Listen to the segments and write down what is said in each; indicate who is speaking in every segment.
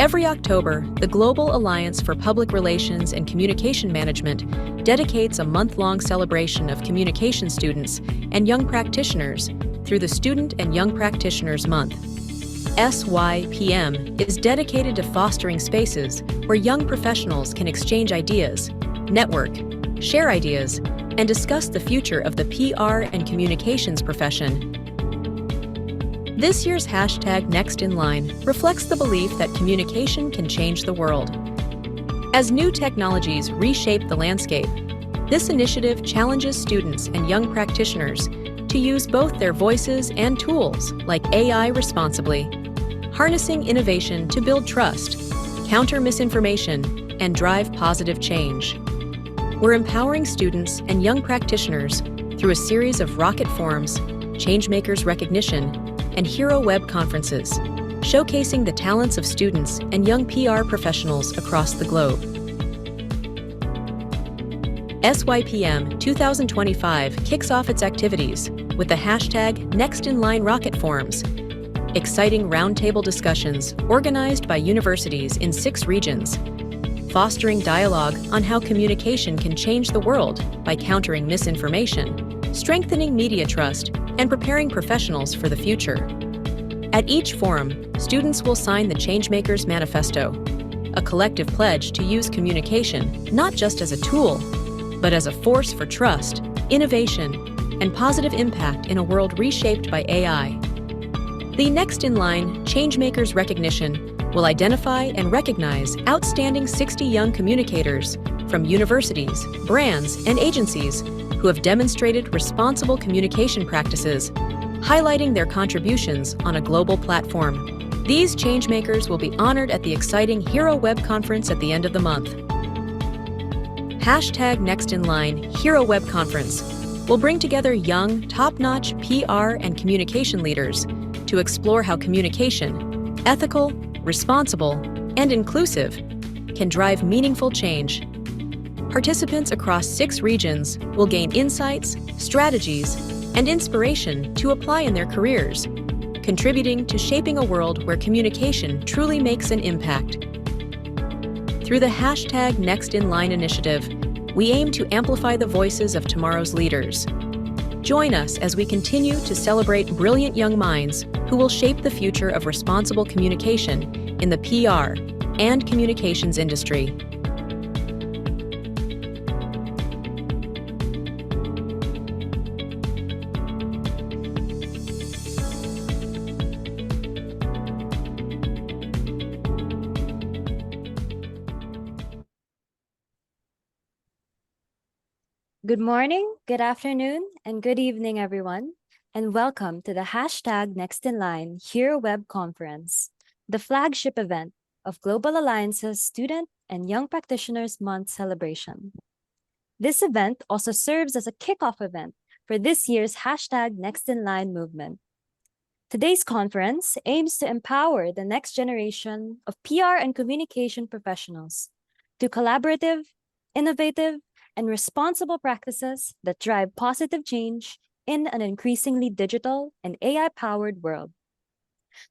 Speaker 1: Every October, the Global Alliance for Public Relations and Communication Management dedicates a month-long celebration of communication students and young practitioners through the Student and Young Practitioners Month. SYPM is dedicated to fostering spaces where young professionals can exchange ideas, network, share ideas, and discuss the future of the PR and communications profession. This year's hashtag Next in Line reflects the belief that communication can change the world. As new technologies reshape the landscape, this initiative challenges students and young practitioners to use both their voices and tools like AI responsibly, harnessing innovation to build trust, counter misinformation, and drive positive change. We're empowering students and young practitioners through a series of rocket forums, changemakers recognition, and Hero Web conferences, showcasing the talents of students and young PR professionals across the globe. SYPM 2025 kicks off its activities with the hashtag Next in Line Rocket Forums, exciting roundtable discussions organized by universities in 6 regions, fostering dialogue on how communication can change the world by countering misinformation, strengthening media trust, and preparing professionals for the future. At each forum, students will sign the Changemakers Manifesto, a collective pledge to use communication not just as a tool, but as a force for trust, innovation, and positive impact in a world reshaped by AI. The Next in Line Changemakers Recognition will identify and recognize outstanding 60 young communicators from universities, brands, and agencies who have demonstrated responsible communication practices, highlighting their contributions on a global platform. These changemakers will be honored at the exciting Hero Web conference at the end of the month. Hashtag Next in Line Hero Web Conference will bring together young, top-notch PR and communication leaders to explore how communication, ethical, responsible, and inclusive, can drive meaningful change. Participants across 6 regions will gain insights, strategies, and inspiration to apply in their careers, contributing to shaping a world where communication truly makes an impact. Through the hashtag Next in Line initiative, we aim to amplify the voices of tomorrow's leaders. Join us as we continue to celebrate brilliant young minds who will shape the future of responsible communication in the PR and communications industry.
Speaker 2: Good morning, good afternoon, and good evening, everyone, and welcome to the hashtag Next in Line Hero Web Conference, the flagship event of Global Alliance's Student and Young Practitioners Month celebration. This event also serves as a kickoff event for this year's hashtag Next in Line movement. Today's conference aims to empower the next generation of PR and communication professionals through collaborative, innovative, and responsible practices that drive positive change in an increasingly digital and AI-powered world.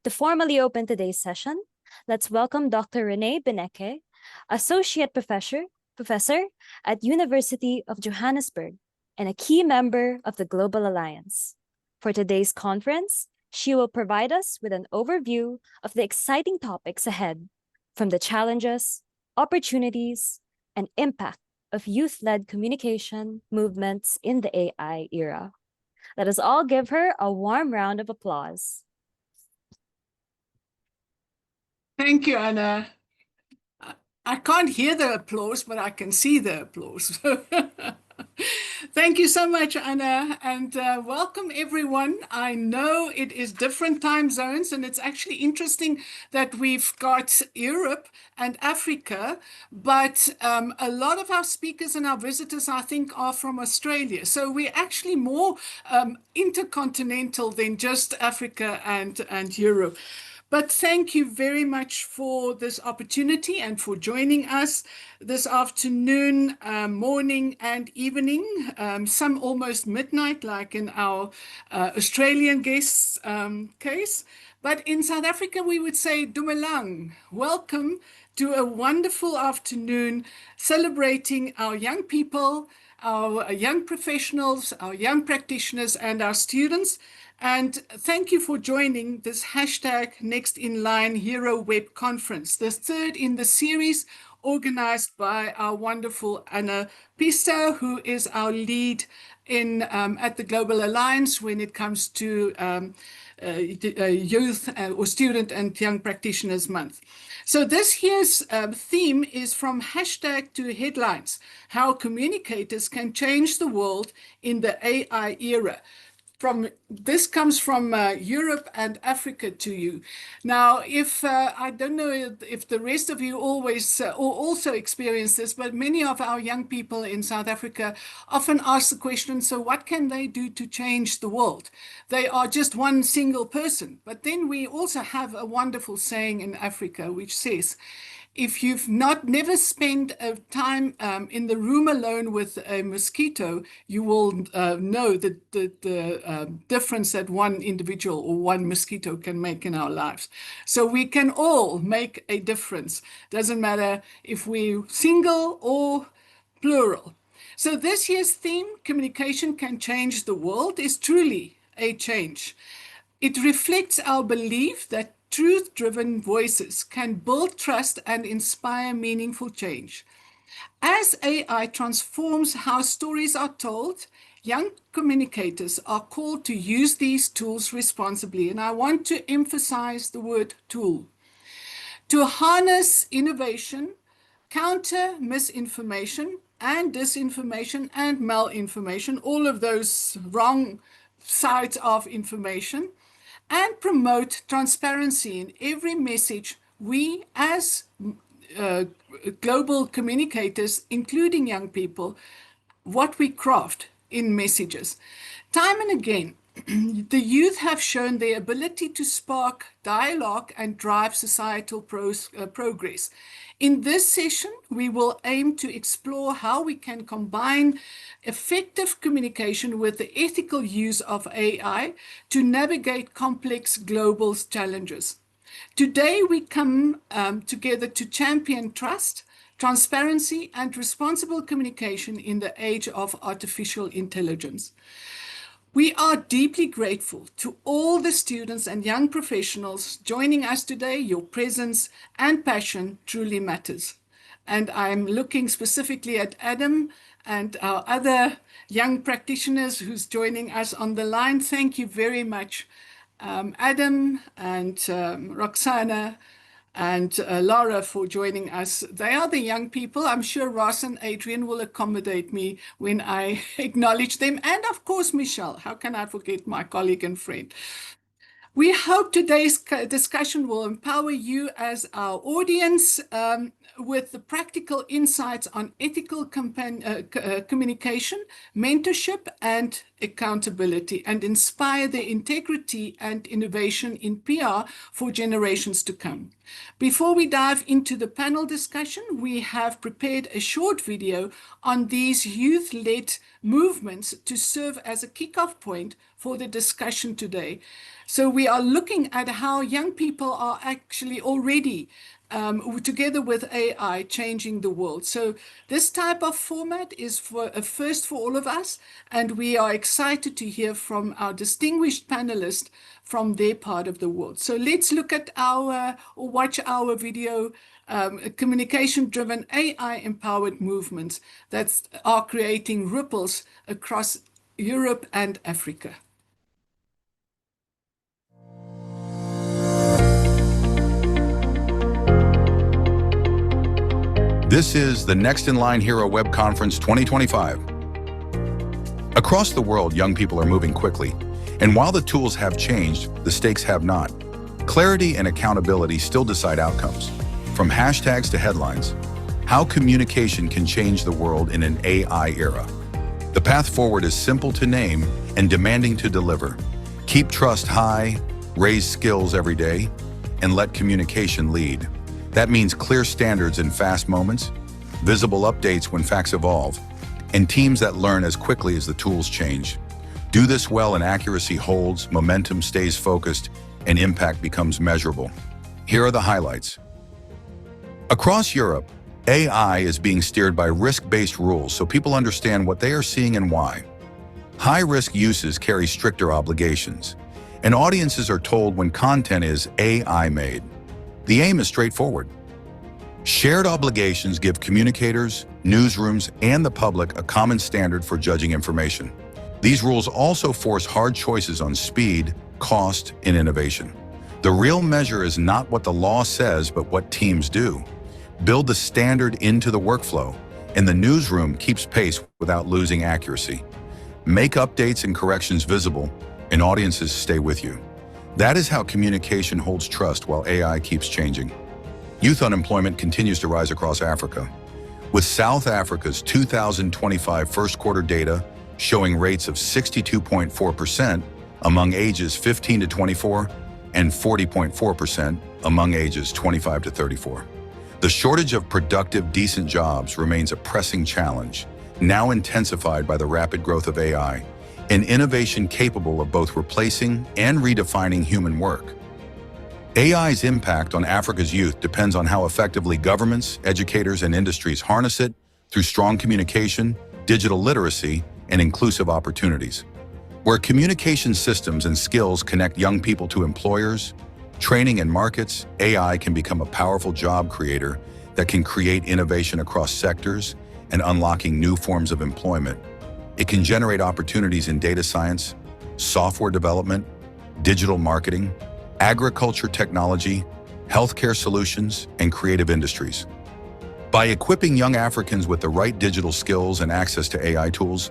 Speaker 2: To formally open today's session, let's welcome Dr. Renee Beneke, Associate Professor at University of Johannesburg and a key member of the Global Alliance. For today's conference, she will provide us with an overview of the exciting topics ahead, from the challenges, opportunities, and impact of youth-led communication movements in the AI era. Let us all give her a warm round of applause.
Speaker 3: Thank you, Anna. I can't hear the applause, but I can see the applause. Thank you so much, Anna, and welcome everyone. I know it is different time zones, and it's actually interesting that we've got Europe and Africa, but a lot of our speakers and our visitors, I think, are from Australia. So we're actually more intercontinental than just Africa and Europe. But thank you very much for this opportunity and for joining us this afternoon, morning, and evening, some almost midnight, like in our Australian guests' case. But in South Africa, we would say Dumelang. Welcome to a wonderful afternoon celebrating our young people, our young professionals, our young practitioners, and our students. And thank you for joining this hashtag Next in Line Hero Web Conference, the third in the series organized by our wonderful Anna Pista, who is our lead in at the Global Alliance when it comes to Youth or Student and Young Practitioners Month. So this year's theme is From Hashtag to Headlines, How Communicators Can Change the World in the AI Era. This comes from Europe and Africa to you. Now, if I don't know if the rest of you always also experience this, but many of our young people in South Africa often ask the question, so what can they do to change the world? They are just one single person. But then we also have a wonderful saying in Africa, which says, if you've never spent time in the room alone with a mosquito, you will know the difference that one individual or one mosquito can make in our lives. So we can all make a difference. Doesn't matter if we're single or plural. So this year's theme, Communication Can Change the World, is truly a change. It reflects our belief that truth-driven voices can build trust and inspire meaningful change. As AI transforms how stories are told, young communicators are called to use these tools responsibly. And I want to emphasize the word tool. To harness innovation, counter misinformation and disinformation and malinformation, all of those wrong sides of information, and promote transparency in every message we as global communicators, including young people, what we craft in messages. Time and again, the youth have shown their ability to spark dialogue and drive societal progress. In this session, we will aim to explore how we can combine effective communication with the ethical use of AI to navigate complex global challenges. Today, we come together to champion trust, transparency, and responsible communication in the age of artificial intelligence. We are deeply grateful to all the students and young professionals joining us today. Your presence and passion truly matters. And I'm looking specifically at Adam and our other young practitioners who's joining us on the line. Thank you very much, Adam and Roksana and Lara for joining us. They are the young people. I'm sure Ross and Adrian will accommodate me when I acknowledge them. And of course, Michelle, how can I forget my colleague and friend? We hope today's discussion will empower you as our audience with the practical insights on ethical communication, mentorship, and accountability, and inspire the integrity and innovation in PR for generations to come. Before we dive into the panel discussion, we have prepared a short video on these youth-led movements to serve as a kickoff point for the discussion today. So we are looking at how young people are actually already together with AI, changing the world. So this type of format is for a first for all of us, and we are excited to hear from our distinguished panelists from their part of the world. So let's look at or watch our video, communication-driven AI-empowered movements that are creating ripples across Europe and Africa.
Speaker 4: This is the Next in Line Hero Web Conference 2025. Across the world, young people are moving quickly, and while the tools have changed, the stakes have not. Clarity and accountability still decide outcomes. From hashtags to headlines, how communication can change the world in an AI era. The path forward is simple to name and demanding to deliver. Keep trust high, raise skills every day, and let communication lead. That means clear standards in fast moments, visible updates when facts evolve, and teams that learn as quickly as the tools change. Do this well and accuracy holds, momentum stays focused, and impact becomes measurable. Here are the highlights. Across Europe, AI is being steered by risk-based rules so people understand what they are seeing and why. High-risk uses carry stricter obligations, and audiences are told when content is AI-made. The aim is straightforward. Shared obligations give communicators, newsrooms, and the public a common standard for judging information. These rules also force hard choices on speed, cost, and innovation. The real measure is not what the law says, but what teams do. Build the standard into the workflow, and the newsroom keeps pace without losing accuracy. Make updates and corrections visible, and audiences stay with you. That is how communication holds trust while AI keeps changing. Youth unemployment continues to rise across Africa, with South Africa's 2025 first quarter data showing rates of 62.4% among ages 15 to 24 and 40.4% among ages 25 to 34. The shortage of productive, decent jobs remains a pressing challenge, now intensified by the rapid growth of AI, an innovation capable of both replacing and redefining human work. AI's impact on Africa's youth depends on how effectively governments, educators, and industries harness it through strong communication, digital literacy, and inclusive opportunities. Where communication systems and skills connect young people to employers, training, and markets, AI can become a powerful job creator that can create innovation across sectors and unlocking new forms of employment. It can generate opportunities in data science, software development, digital marketing, agriculture technology, healthcare solutions, and creative industries. By equipping young Africans with the right digital skills and access to AI tools,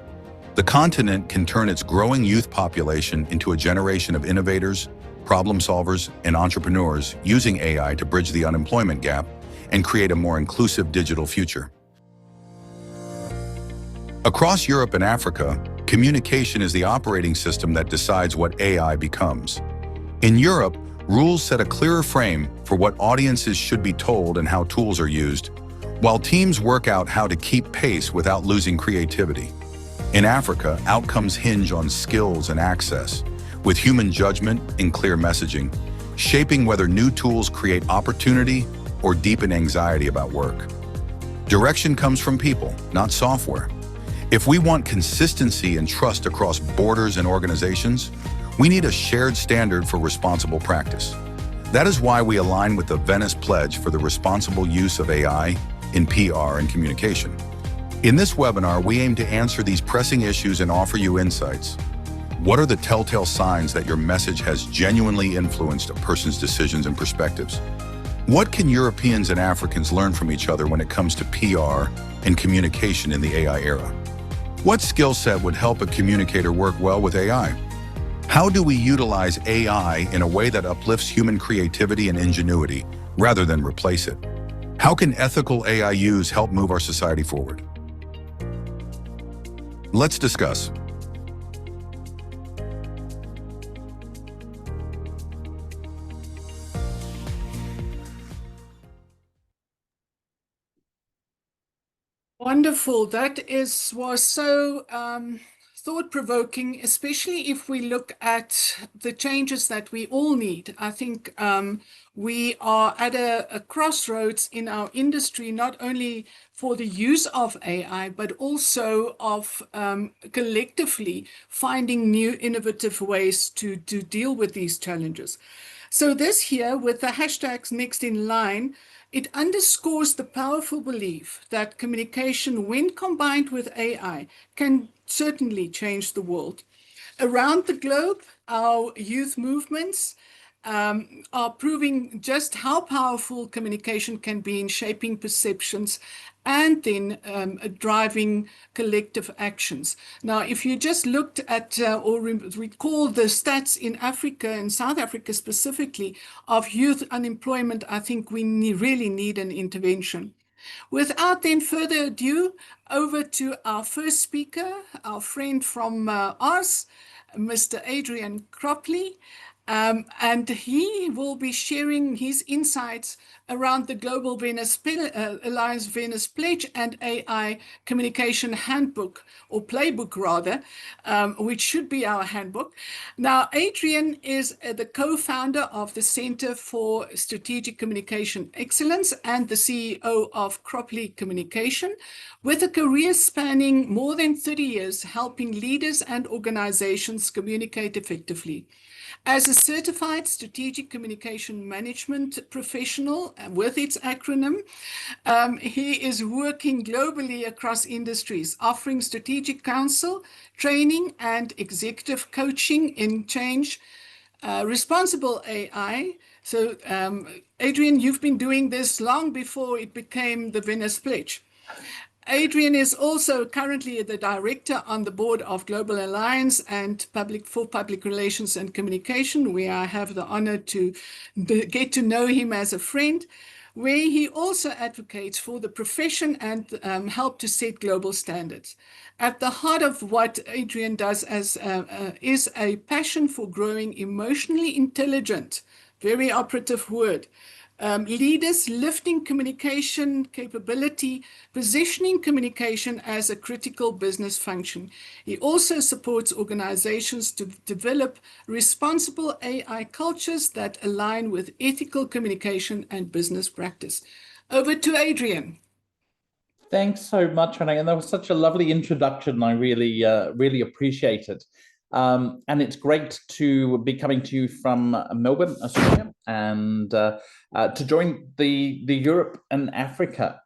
Speaker 4: the continent can turn its growing youth population into a generation of innovators, problem solvers, and entrepreneurs using AI to bridge the unemployment gap and create a more inclusive digital future. Across Europe and Africa, communication is the operating system that decides what AI becomes. In Europe, rules set a clearer frame for what audiences should be told and how tools are used, while teams work out how to keep pace without losing creativity. In Africa, outcomes hinge on skills and access, with human judgment and clear messaging, shaping whether new tools create opportunity or deepen anxiety about work. Direction comes from people, not software. If we want consistency and trust across borders and organizations, we need a shared standard for responsible practice. That is why we align with the Venice Pledge for the responsible use of AI in PR and communication. In this webinar, we aim to answer these pressing issues and offer you insights. What are the telltale signs that your message has genuinely influenced a person's decisions and perspectives? What can Europeans and Africans learn from each other when it comes to PR and communication in the AI era? What skill set would help a communicator work well with AI? How do we utilize AI in a way that uplifts human creativity and ingenuity rather than replace it? How can ethical AI use help move our society forward? Let's discuss.
Speaker 3: Wonderful. That was so thought-provoking, especially if we look at the changes that we all need. I think we are at a crossroads in our industry, not only for the use of AI, but also of collectively finding new innovative ways to deal with these challenges. So this here with the hashtags next in line, it underscores the powerful belief that communication, when combined with AI, can certainly change the world. Around the globe, our youth movements are proving just how powerful communication can be in shaping perceptions and then driving collective actions. Now, if you just looked at or recall the stats in Africa, and South Africa specifically, of youth unemployment, I think we really need an intervention. Without then further ado, over to our first speaker, our friend from Oz, Mr. Adrian Cropley. And he will be sharing his insights around the Global Alliance Venice Pledge and AI Communication Handbook, or Playbook rather, which should be our handbook. Now, Adrian is the co-founder of the Center for Strategic Communication Excellence and the CEO of Cropley Communication, with a career spanning more than 30 years helping leaders and organizations communicate effectively. As a certified strategic communication management professional with its acronym, he is working globally across industries, offering strategic counsel, training, and executive coaching in change, responsible AI. So, Adrian, you've been doing this long before it became the Venice Pledge. Adrian is also currently the director on the board of Global Alliance and Public Relations and Communication, where I have the honor to get to know him as a friend, where he also advocates for the profession and help to set global standards. At the heart of what Adrian does is a passion for growing emotionally intelligent, very operative word, leaders, lifting communication capability, positioning communication as a critical business function. He also supports organizations to develop responsible AI cultures that align with ethical communication and business practice. Over to Adrian.
Speaker 5: Thanks so much, Renee. And that was such a lovely introduction. I really appreciate it. And it's great to be coming to you from Melbourne, Australia, and to join the Europe and Africa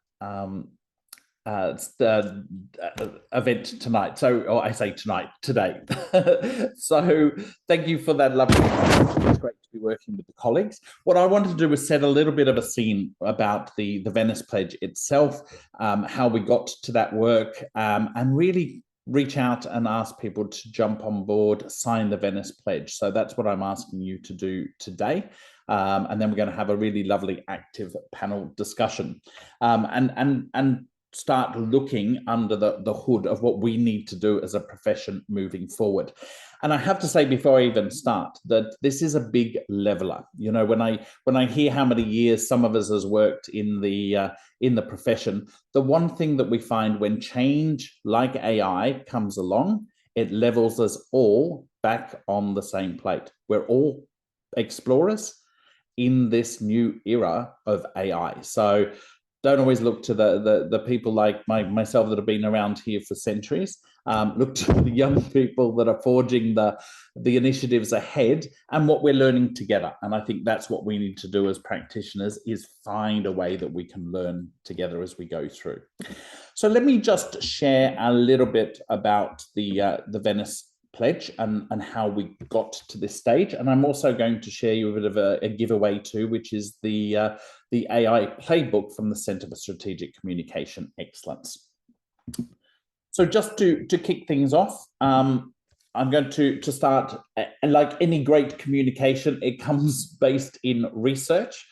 Speaker 5: event tonight. So, or I say tonight, today. So thank you for that lovely introduction. It's great to be working with the colleagues. What I wanted to do was set a little bit of a scene about the Venice Pledge itself, how we got to that work, and really reach out and ask people to jump on board, sign the Venice Pledge. So that's what I'm asking you to do today. And then we're going to have a really lovely active panel discussion and start looking under the hood of what we need to do as a profession moving forward. And I have to say before I even start that this is a big leveler. You know, when I hear how many years some of us has worked in the profession, the one thing that we find when change like AI comes along, it levels us all back on the same plate. We're all explorers in this new era of AI. So don't always look to the people like myself that have been around here for centuries. Look to the young people that are forging the initiatives ahead and what we're learning together. And I think that's what we need to do as practitioners, is find a way that we can learn together as we go through. So let me just share a little bit about the Venice Pledge and how we got to this stage. And I'm also going to share you a bit of a giveaway too, which is the AI playbook from the Center for Strategic Communication Excellence. So just to kick things off, I'm going to start, like any great communication, it comes based in research.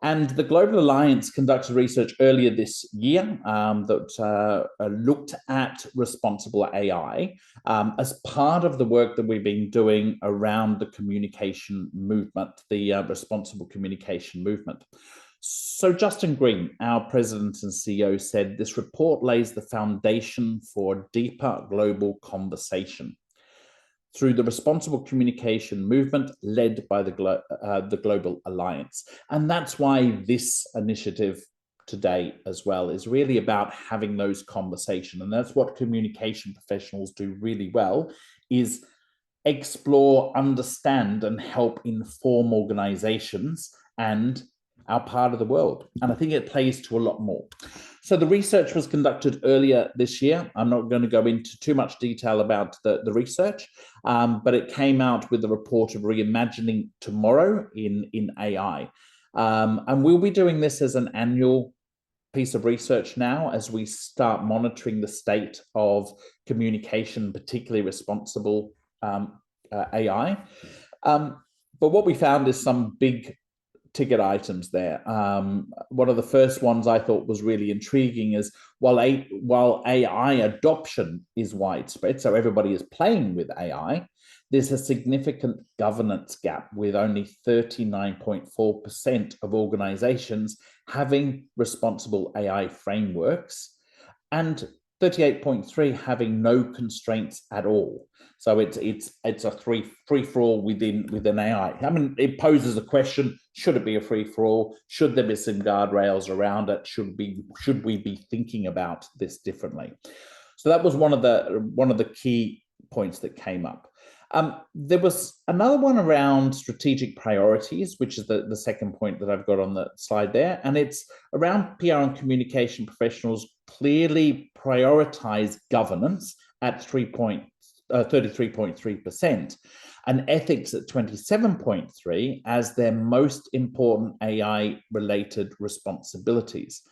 Speaker 5: And the Global Alliance conducted research earlier this year that looked at responsible AI as part of the work that we've been doing around the communication movement, the responsible communication movement. So Justin Green, our president and CEO, said this report lays the foundation for deeper global conversation through the responsible communication movement led by the Global Alliance. And that's why this initiative today as well is really about having those conversations. And that's what communication professionals do really well, is explore, understand, and help inform organizations and our part of the world. And I think it plays to a lot more. So the research was conducted earlier this year. I'm not going to go into too much detail about the research, but it came out with the report of Reimagining Tomorrow in AI. And we'll be doing this as an annual piece of research now as we start monitoring the state of communication, particularly responsible AI. But what we found is some big ticket items there. One of the first ones I thought was really intriguing is while AI adoption is widespread, so everybody is playing with AI, there's a significant governance gap with only 39.4% of organizations having responsible AI frameworks and 38.3 having no constraints at all. So it's a free-for-all within AI. I mean, it poses a question: should it be a free-for-all? Should there be some guardrails around it? Should we be thinking about this differently? So that was one of the key points that came up. There was another one around strategic priorities, which is the second point that I've got on the slide there. And it's around PR and communication professionals clearly prioritize governance at 33.3% and ethics at 27.3% as their most important AI-related responsibilities.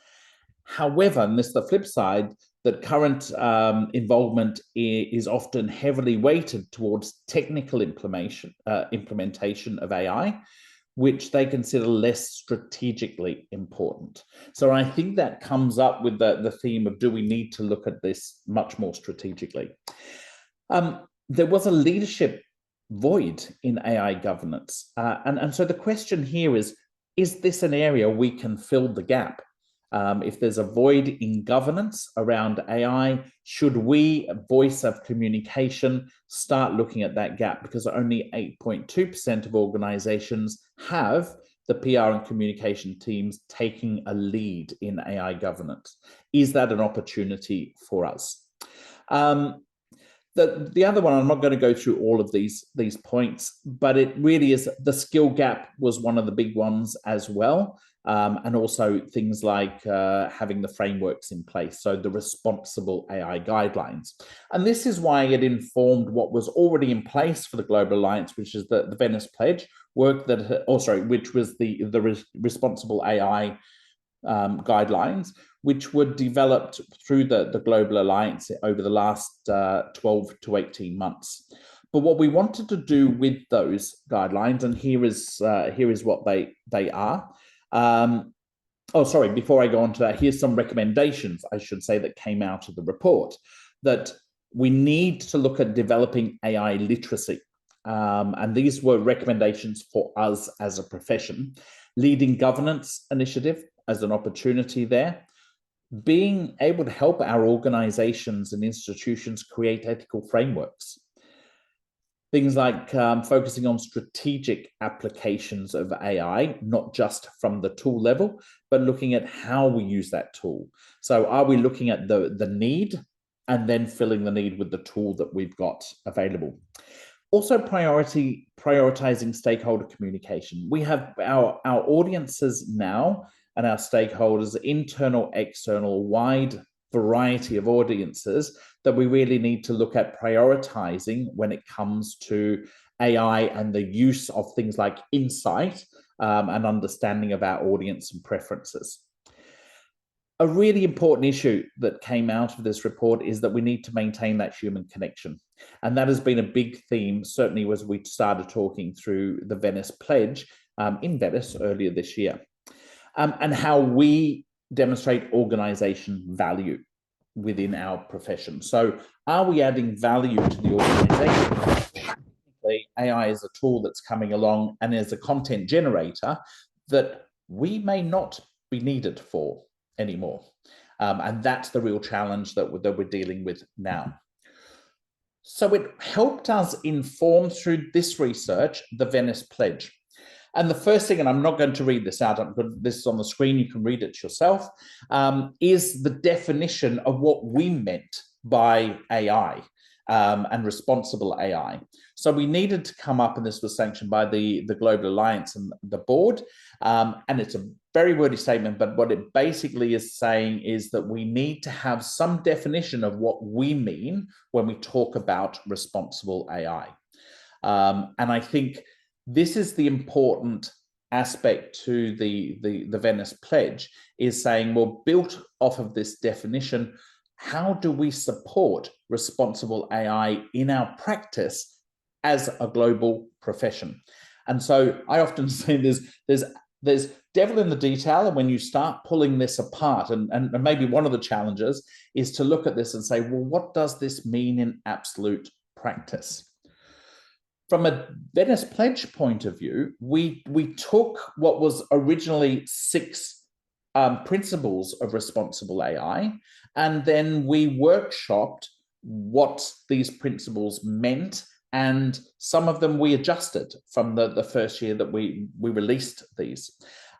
Speaker 5: However, and this is the flip side, that current involvement is often heavily weighted towards technical implementation of AI, which they consider less strategically important. So I think that comes up with the theme of, do we need to look at this much more strategically? There was a leadership void in AI governance. And so the question here is this an area we can fill the gap? If there's a void in governance around AI, should we, voice of communication, start looking at that gap? Because only 8.2% of organizations have the PR and communication teams taking a lead in AI governance. Is that an opportunity for us? The other one, I'm not going to go through all of these points, but it really is, the skill gap was one of the big ones as well. And also things like having the frameworks in place, so the responsible AI guidelines. And this is why it informed what was already in place for the Global Alliance, which is the Venice Pledge work that, which was the responsible AI guidelines, which were developed through the Global Alliance over the last 12 to 18 months. But what we wanted to do with those guidelines, and here is what they are. Before I go on to that, here's some recommendations, I should say, that came out of the report, that we need to look at developing AI literacy. And these were recommendations for us as a profession. Leading governance initiative as an opportunity there. Being able to help our organizations and institutions create ethical frameworks. Things like focusing on strategic applications of AI, not just from the tool level, but looking at how we use that tool. So are we looking at the need and then filling the need with the tool that we've got available? Also prioritizing stakeholder communication. We have our audiences now and our stakeholders, internal, external, wide variety of audiences that we really need to look at prioritizing when it comes to AI and the use of things like insight and understanding of our audience and preferences. A really important issue that came out of this report is that we need to maintain that human connection. And that has been a big theme, certainly as we started talking through the Venice Pledge in Venice earlier this year. And how we demonstrate organization value within our profession. So are we adding value to the organization? AI is a tool that's coming along and is a content generator that we may not be needed for anymore. And that's the real challenge that we're dealing with now. So it helped us inform through this research, the Venice Pledge. And the first thing, and I'm not going to read this out, this is on the screen, you can read it yourself, is the definition of what we meant by AI and responsible AI. So we needed to come up, and this was sanctioned by the Global Alliance and the board, and it's a very wordy statement, but what it basically is saying is that we need to have some definition of what we mean when we talk about responsible AI. And I think this is the important aspect to the Venice Pledge, is saying, well, built off of this definition, how do we support responsible AI in our practice as a global profession? And so I often say there's devil in the detail, and when you start pulling this apart, and maybe one of the challenges is to look at this and say, well, what does this mean in absolute practice? from a Venice Pledge point of view, we took what was originally 6 principles of responsible AI, and then we workshopped what these principles meant, and some of them we adjusted from the first year that we released these,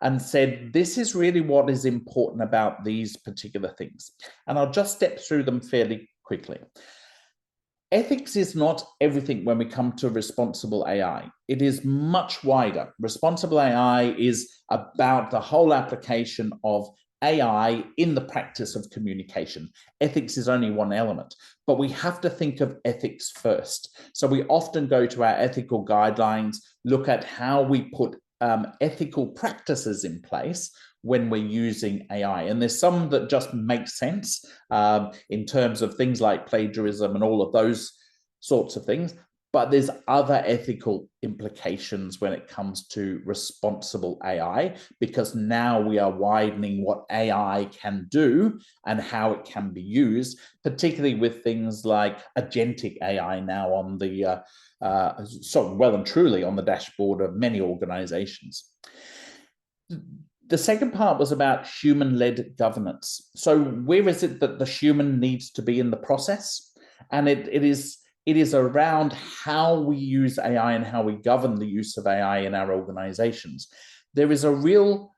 Speaker 5: and said, this is really what is important about these particular things. And I'll just step through them fairly quickly. Ethics is not everything when we come to responsible AI. It is much wider. Responsible AI is about the whole application of AI in the practice of communication. Ethics is only one element, but we have to think of ethics first. So we often go to our ethical guidelines, look at how we put ethical practices in place when we're using AI. And there's some that just make sense in terms of things like plagiarism and all of those sorts of things. But there's other ethical implications when it comes to responsible AI, because now we are widening what AI can do and how it can be used, particularly with things like agentic AI now on the, so well and truly on the dashboard of many organizations. The second part was about human-led governance. So where is it that the human needs to be in the process? And it is around how we use AI and how we govern the use of AI in our organizations. There is a real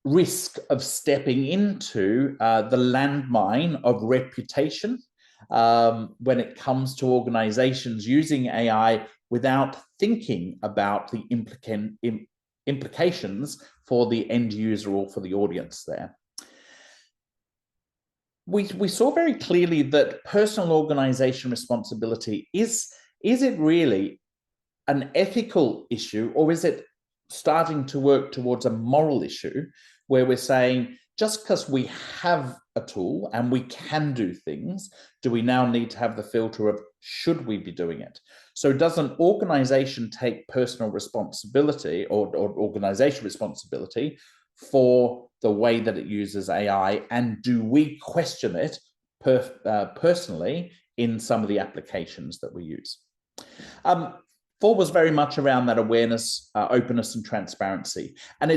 Speaker 5: risk of stepping into the landmine of reputation when it comes to organizations using AI without thinking about the implications for the end user or for the audience there. We saw very clearly that personal organization responsibility is it really an ethical issue, or is it starting to work towards a moral issue where we're saying, just because we have a tool and we can do things, do we now need to have the filter of should we be doing it? So does an organization take personal responsibility or organization responsibility for the way that it uses AI, and do we question it personally in some of the applications that we use? 4 was very much around that awareness, openness and transparency. And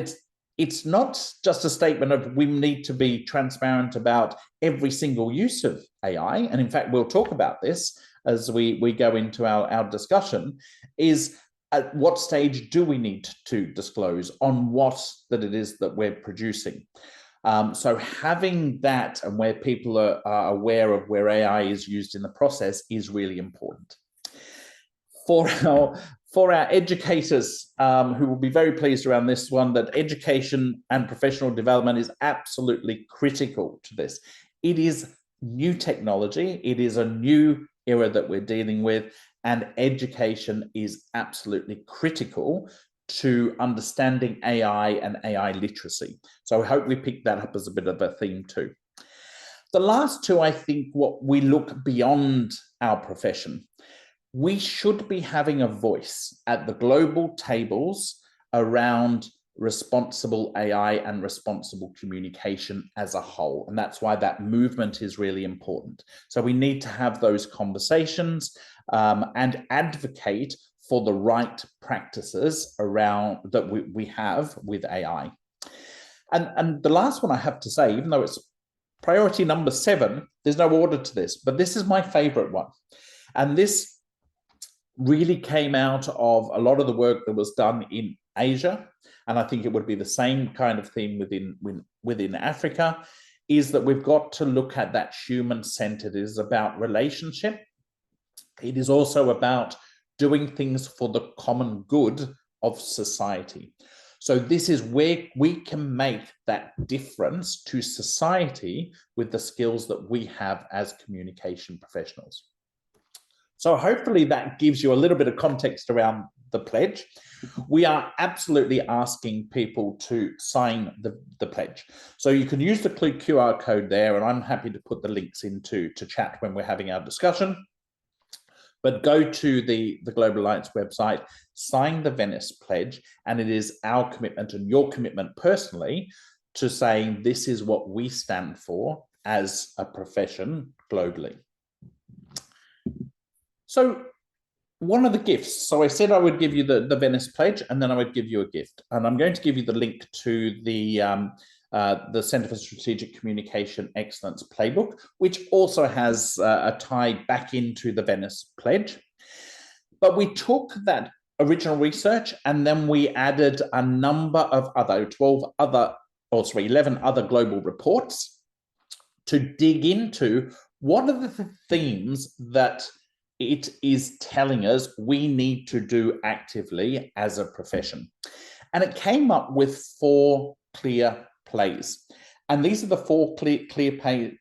Speaker 5: it's not just a statement of we need to be transparent about every single use of AI. And in fact, we'll talk about this as we go into our discussion, is at what stage do we need to disclose on what that it is that we're producing? So having that and where people are aware of where AI is used in the process is really important. For our educators who will be very pleased around this one, that education and professional development is absolutely critical to this. It is new technology. It is a new era that we're dealing with, and education is absolutely critical to understanding AI and AI literacy. So I hope we pick that up as a bit of a theme too. The last 2, I think, what we look beyond our profession. We should be having a voice at the global tables around responsible AI and responsible communication as a whole. And that's why that movement is really important. So we need to have those conversations and advocate for the right practices around that we have with AI. And the last one I have to say, even though it's priority number 7, there's no order to this, but this is my favorite one. And this really came out of a lot of the work that was done in Asia, and I think it would be the same kind of theme within Africa, is that we've got to look at that human-centered. It is about relationship. It is also about doing things for the common good of society. So this is where we can make that difference to society with the skills that we have as communication professionals. So hopefully that gives you a little bit of context around the pledge. We are absolutely asking people to sign the pledge. So you can use the QR code there, and I'm happy to put the links into chat when we're having our discussion. But go to the Global Alliance website, sign the Venice Pledge, and it is our commitment and your commitment personally to saying this is what we stand for as a profession globally. So one of the gifts. So I said I would give you the Venice Pledge, and then I would give you a gift. And I'm going to give you the link to the Centre for Strategic Communication Excellence Playbook, which also has a tie back into the Venice Pledge. But we took that original research and then we added a number of other 11 other global reports to dig into what are the themes that it is telling us we need to do actively as a profession. And it came up with 4 clear plays. And these are the 4 clear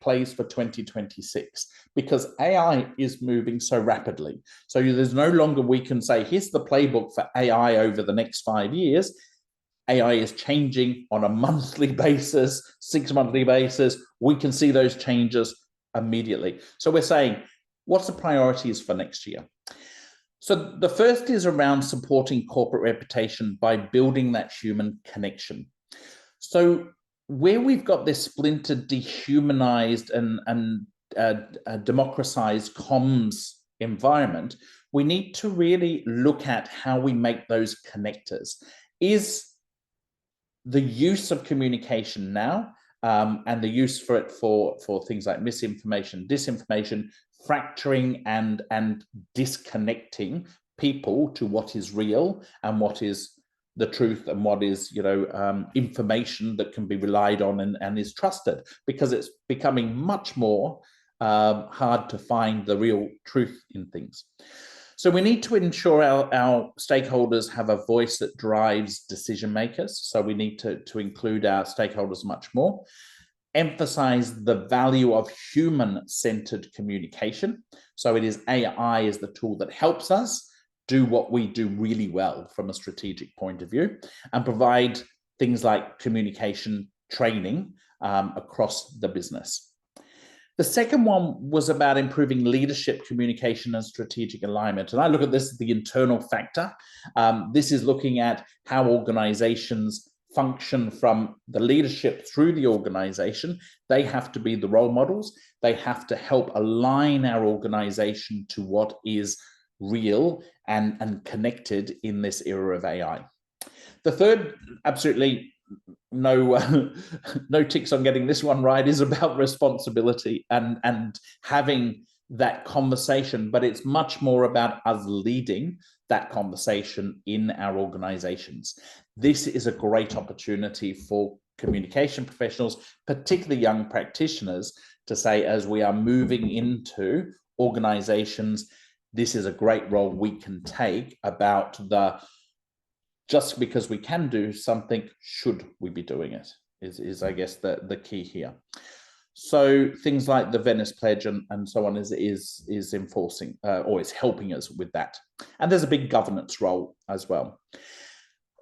Speaker 5: plays for 2026, because AI is moving so rapidly. So there's no longer we can say, here's the playbook for AI over the next 5 years. AI is changing on a monthly basis, 6-monthly basis. We can see those changes immediately. So we're saying, what's the priorities for next year? So the first is around supporting corporate reputation by building that human connection. So where we've got this splintered, dehumanized and democratized comms environment, we need to really look at how we make those connectors. Is the use of communication now and the use for it for things like misinformation, disinformation, fracturing and disconnecting people to what is real and what is the truth and what is, information that can be relied on and is trusted, because it's becoming much more hard to find the real truth in things. So we need to ensure our stakeholders have a voice that drives decision makers. So we need to include our stakeholders much more. Emphasize the value of human-centered communication. So it is AI is the tool that helps us do what we do really well from a strategic point of view, and provide things like communication training across the business. The second one was about improving leadership, communication, and strategic alignment. And I look at this as the internal factor. This is looking at how organizations function from the leadership through the organization. They have to be the role models. They have to help align our organization to what is real and connected in this era of AI. The third, absolutely no ticks on getting this one right, is about responsibility and having that conversation, but it's much more about us leading that conversation in our organizations. This is a great opportunity for communication professionals, particularly young practitioners, to say, as we are moving into organizations, this is a great role we can take about just because we can do something, should we be doing it, is I guess the key here. So things like the Venice Pledge and so on is enforcing or is helping us with that. And there's a big governance role as well.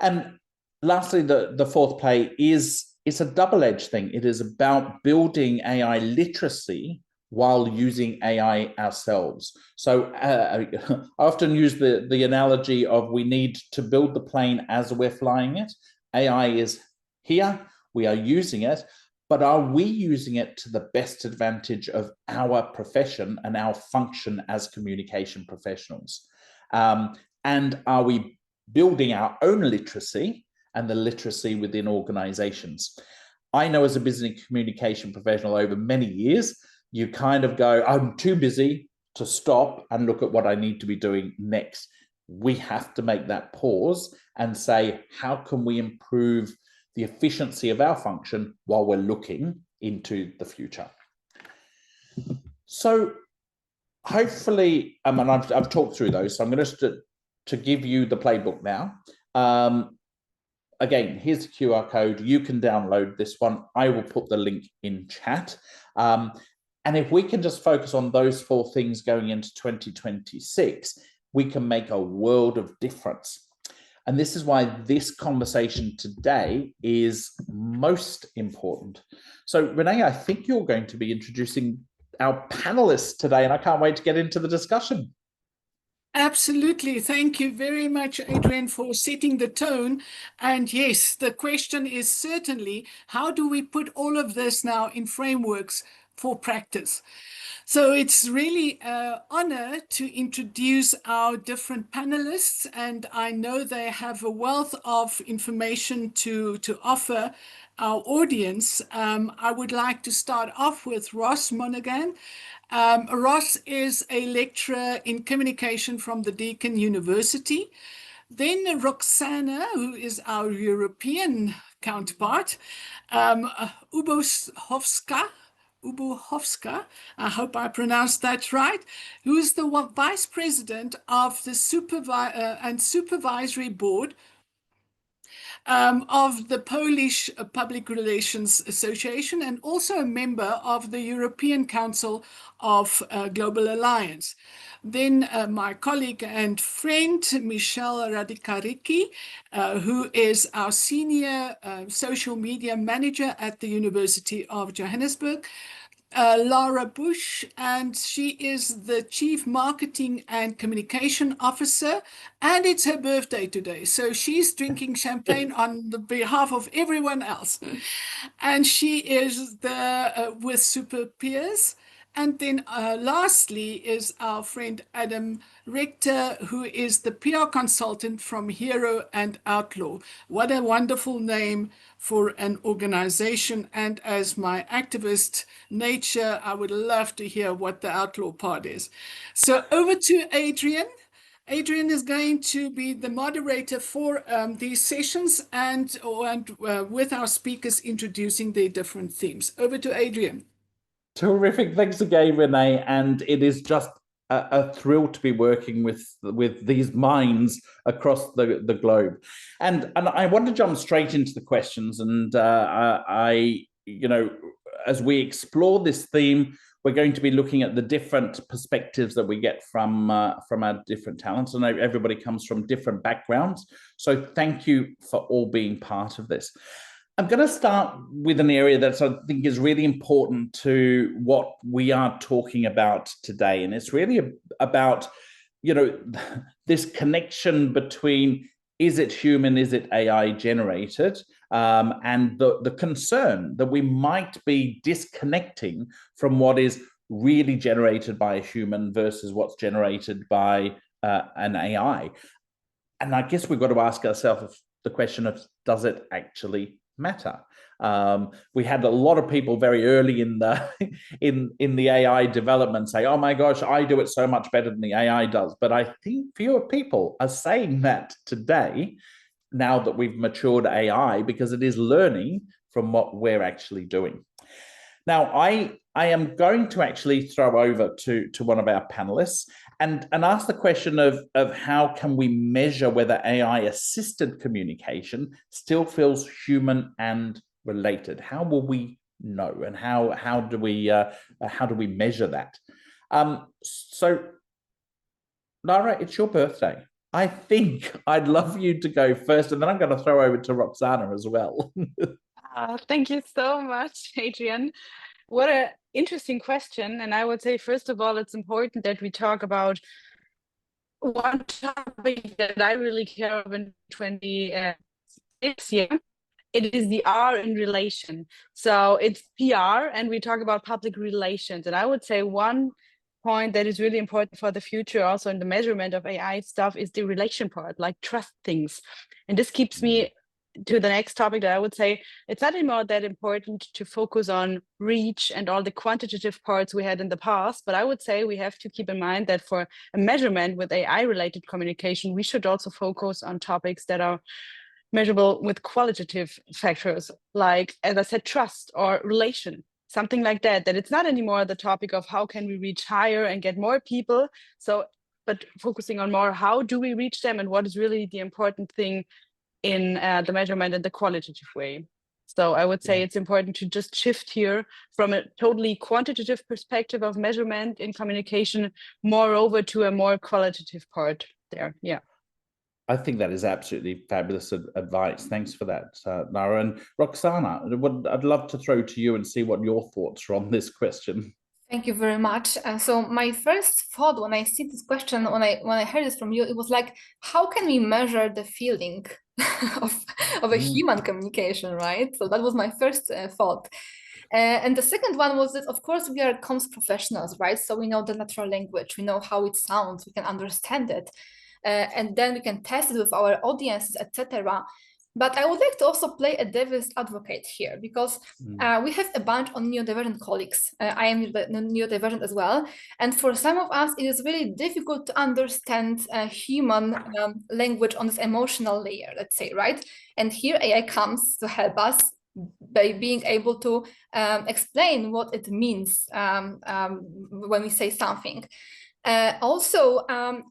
Speaker 5: And lastly, the fourth play it's a double-edged thing. It is about building AI literacy while using AI ourselves. So I often use the analogy of we need to build the plane as we're flying it. AI is here, we are using it, but are we using it to the best advantage of our profession and our function as communication professionals? And are we building our own literacy and the literacy within organizations? I know as a business communication professional over many years, you kind of go, I'm too busy to stop and look at what I need to be doing next. We have to make that pause and say, how can we improve the efficiency of our function while we're looking into the future? So hopefully, and I've talked through those, so I'm going to give you the playbook now. Again, here's the QR code. You can download this one. I will put the link in chat. And if we can just focus on those 4 things going into 2026, we can make a world of difference. And this is why this conversation today is most important. So Renee, I think you're going to be introducing our panelists today, and I can't wait to get into the discussion.
Speaker 3: Absolutely. Thank you very much, Adrian, for setting the tone. And yes, the question is certainly, how do we put all of this now in frameworks for practice. So it's really an honor to introduce our different panelists, and I know they have a wealth of information to offer our audience. I would like to start off with Ross Monaghan. Ross is a lecturer in communication from the Deakin University. Then Roksana, who is our European counterpart, Obuchowska, I hope I pronounced that right, who is the vice president of the Supervisory Board of the Polish Public Relations Association, and also a member of the European Council of Global Alliance. Then my colleague and friend, Michelle Radikariki, who is our senior social media manager at the University of Johannesburg. Lara Busch, and she is the Chief Marketing and Communication Officer, and it's her birthday today. So she's drinking champagne on the behalf of everyone else. And she is the with Superpeers. And then lastly is our friend Adam Rektor, who is the PR consultant from Hero and Outlaw. What a wonderful name for an organization. And as my activist nature, I would love to hear what the Outlaw part is. So over to Adrian. Adrian is going to be the moderator for these sessions and with our speakers introducing their different themes. Over to Adrian.
Speaker 5: Terrific. Thanks again, Renee. And it is just a thrill to be working with these minds across the globe. And I want to jump straight into the questions. And as we explore this theme, we're going to be looking at the different perspectives that we get from our different talents. And everybody comes from different backgrounds. So thank you for all being part of this. I'm going to start with an area that I think is really important to what we are talking about today. And it's really about, this connection between is it human, is it AI generated, and the concern that we might be disconnecting from what is really generated by a human versus what's generated by an AI. And I guess we've got to ask ourselves the question of, does it actually matter? We had a lot of people very early in the in the AI development say, oh my gosh, I do it so much better than the AI does. But I think fewer people are saying that today, now that we've matured AI, because it is learning from what we're actually doing. Now, I am going to actually throw over to one of our panelists and ask the question of how can we measure whether AI-assisted communication still feels human and related? How will we know, and how do we measure that? So, Lara, it's your birthday. I think I'd love you to go first, and then I'm going to throw over to Roksana as well.
Speaker 6: Thank you so much, Adrian. What an interesting question. And I would say, first of all, it's important that we talk about one topic that I really care about in 26 year. It is the R in relation. So it's PR, and we talk about public relations. And I would say one point that is really important for the future, also in the measurement of AI stuff, is the relation part, like trust things. And this keeps me to the next topic that I would say it's not anymore that important to focus on reach and all the quantitative parts we had in the past, but I would say we have to keep in mind that for a measurement with AI-related communication, we should also focus on topics that are measurable with qualitative factors, like, as I said, trust or relation, something like that, that it's not anymore the topic of how can we reach higher and get more people, but focusing on more, how do we reach them and what is really the important thing in the measurement in the qualitative way. So I would say it's important to just shift here from a totally quantitative perspective of measurement in communication, more over to a more qualitative part there. Yeah.
Speaker 5: I think that is absolutely fabulous advice. Thanks for that, Lara. And Roksana, I'd love to throw to you and see what your thoughts are on this question.
Speaker 7: Thank you very much. So my first thought when I see this question, when I heard this from you, it was like, how can we measure the feeling of a human communication, right? So that was my first thought. And the second one was that, of course, we are comms professionals, right? So we know the natural language, we know how it sounds, we can understand it, and then we can test it with our audiences, etc. But I would like to also play a devil's advocate here, because we have a bunch of neurodivergent colleagues. I am neurodivergent as well. And for some of us, it is really difficult to understand human language on this emotional layer, let's say, right? And here AI comes to help us by being able to explain what it means when we say something. Also,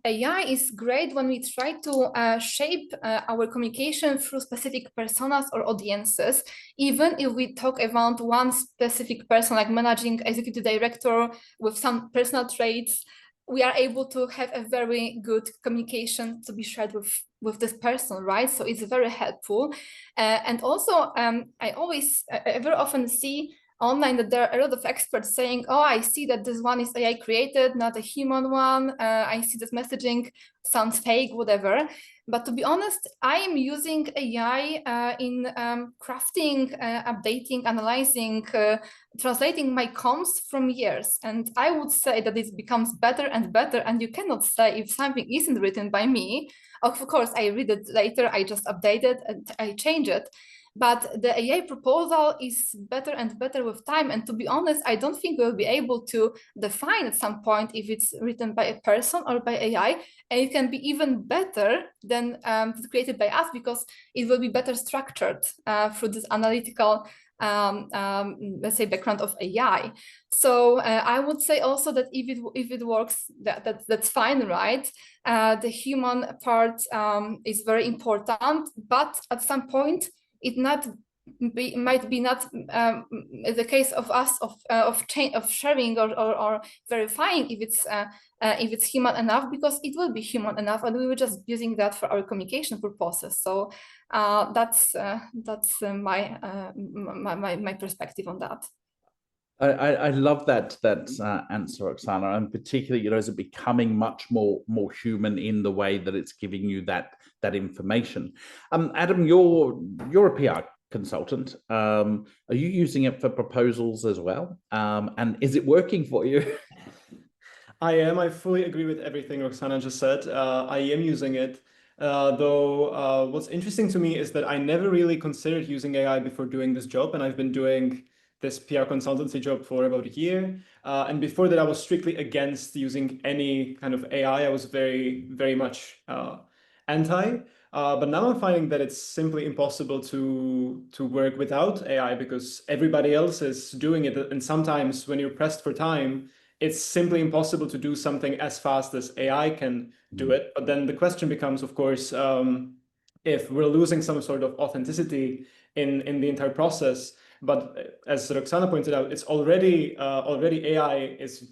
Speaker 7: AI is great when we try to shape our communication through specific personas or audiences, even if we talk about one specific person, like managing executive director with some personal traits. We are able to have a very good communication to be shared with this person, right? So it's very helpful. And also, I very often see online that there are a lot of experts saying, oh, I see that this one is AI created, not a human one. I see this messaging sounds fake, whatever. But to be honest, I am using AI in crafting, updating, analyzing, translating my comms from years. And I would say that it becomes better and better. And you cannot say if something isn't written by me. Of course, I read it later, I just update it and I change it. But the AI proposal is better and better with time. And to be honest, I don't think we'll be able to define at some point if it's written by a person or by AI. And it can be even better than created by us, because it will be better structured through this analytical, let's say, background of AI. So I would say also that if it works, that's fine, right? The human part is very important, but at some point, it might be not the case of us of sharing or verifying if it's human enough, because it will be human enough, and we were just using that for our communication purposes. So that's my perspective on that.
Speaker 5: I love that answer, Roksana, and particularly, is it becoming much more human in the way that it's giving you that information. Adam, you're a PR consultant. Are you using it for proposals as well? And is it working for you?
Speaker 8: I am. I fully agree with everything Roksana just said. I am using it. Though what's interesting to me is that I never really considered using AI before doing this job, and I've been doing this PR consultancy job for about a year. And before that, I was strictly against using any kind of AI. I was very, very much anti. But now I'm finding that it's simply impossible to work without AI, because everybody else is doing it. And sometimes when you're pressed for time, it's simply impossible to do something as fast as AI can do it. But then the question becomes, of course, if we're losing some sort of authenticity in the entire process. But as Roksana pointed out, it's already AI is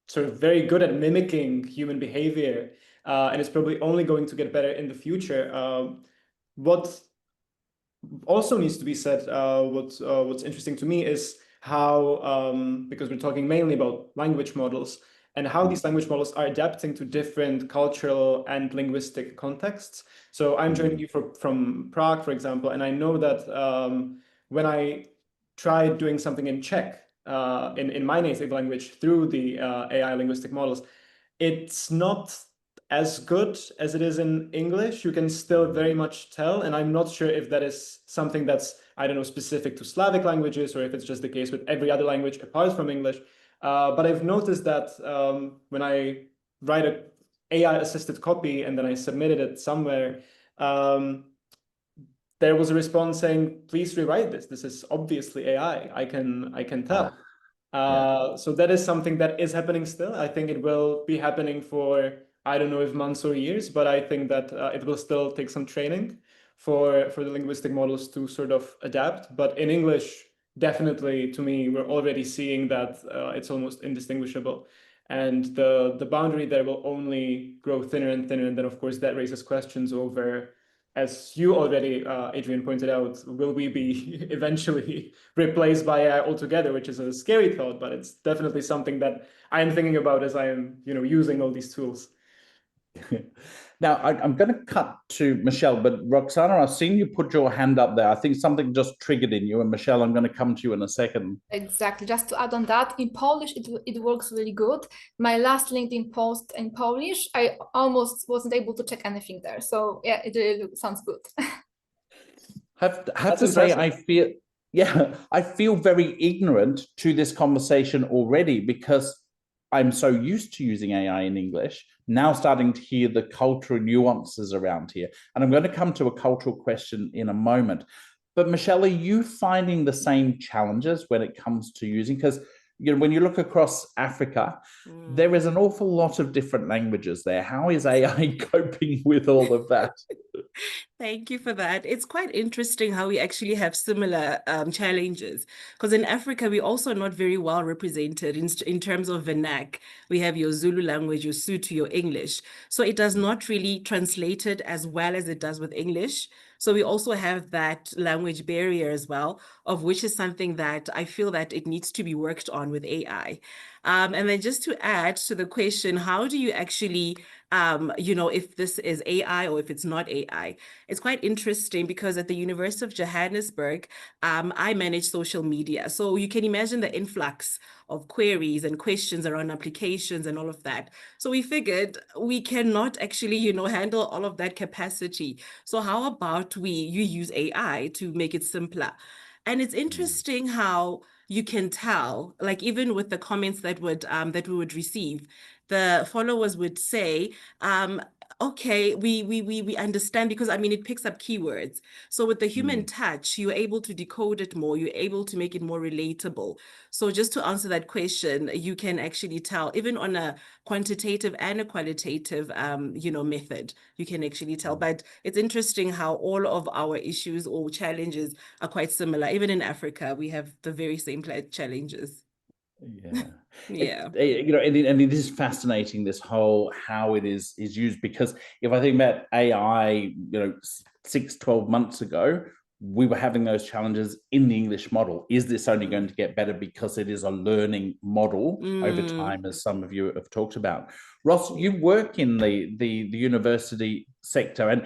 Speaker 8: sort of very good at mimicking human behavior, and it's probably only going to get better in the future. What also needs to be said, what's interesting to me is how, because we're talking mainly about language models, and how these language models are adapting to different cultural and linguistic contexts. So I'm joining you from Prague, for example, and I know that when I tried doing something in Czech, in my native language through the AI linguistic models, it's not as good as it is in English. You can still very much tell, and I'm not sure if that is something that's, I don't know, specific to Slavic languages, or if it's just the case with every other language apart from English. But I've noticed that when I write an AI-assisted copy and then I submitted it somewhere, there was a response saying, please rewrite this. This is obviously AI. I can tell. So that is something that is happening still. I think it will be happening for, I don't know if months or years, but I think that it will still take some training for the linguistic models to sort of adapt. But in English, definitely, to me, we're already seeing that it's almost indistinguishable. And the boundary there will only grow thinner and thinner. And then, of course, that raises questions over, as you already, Adrian, pointed out, will we be eventually replaced by AI altogether, which is a scary thought, but it's definitely something that I am thinking about as I am, using all these tools.
Speaker 5: Now, I'm going to cut to Michelle, but Roksana, I've seen you put your hand up there. I think something just triggered in you. And Michelle, I'm going to come to you in a second.
Speaker 7: Exactly. Just to add on that, in Polish, it works really good. My last LinkedIn post in Polish, I almost wasn't able to check anything there. So yeah, it really sounds good.
Speaker 5: Have to say, I feel very ignorant to this conversation already because I'm so used to using AI in English, now starting to hear the cultural nuances around here. And I'm going to come to a cultural question in a moment. But Michelle, are you finding the same challenges when it comes to using? Because when you look across Africa, there is an awful lot of different languages there. How is AI coping with all of that?
Speaker 9: Thank you for that. It's quite interesting how we actually have similar challenges because in Africa, we're also not very well represented in terms of vernac. We have your Zulu language, your Sotho, your English. So it does not really translate it as well as it does with English. So we also have that language barrier as well, of which is something that I feel that it needs to be worked on with AI. And then just to add to the question, how do you actually, if this is AI or if it's not AI? It's quite interesting because at the University of Johannesburg, I manage social media. So you can imagine the influx of queries and questions around applications and all of that. So we figured we cannot actually, handle all of that capacity. So how about you use AI to make it simpler? And it's interesting how you can tell, like even with the comments that we would receive, the followers would say, okay, we understand because it picks up keywords. So with the human touch, you're able to decode it more, you're able to make it more relatable. So just to answer that question, you can actually tell, even on a quantitative and a qualitative, method, you can actually tell. But it's interesting how all of our issues or challenges are quite similar. Even in Africa, we have the very same challenges.
Speaker 5: Yeah.
Speaker 9: Yeah.
Speaker 5: And it is fascinating, this whole how it is used, because if I think about AI, 6-12 months ago, we were having those challenges in the English model. Is this only going to get better because it is a learning model over time, as some of you have talked about? Ross, you work in the university sector, and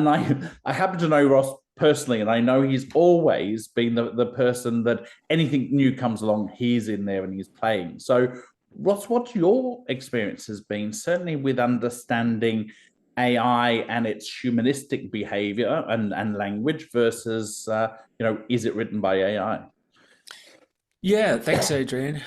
Speaker 5: I happen to know Ross personally, and I know he's always been the person that anything new comes along, he's in there and he's playing. So Ross, what's your experience has been, certainly with understanding AI and its humanistic behavior and language versus, is it written by AI?
Speaker 10: Yeah, thanks, Adrian.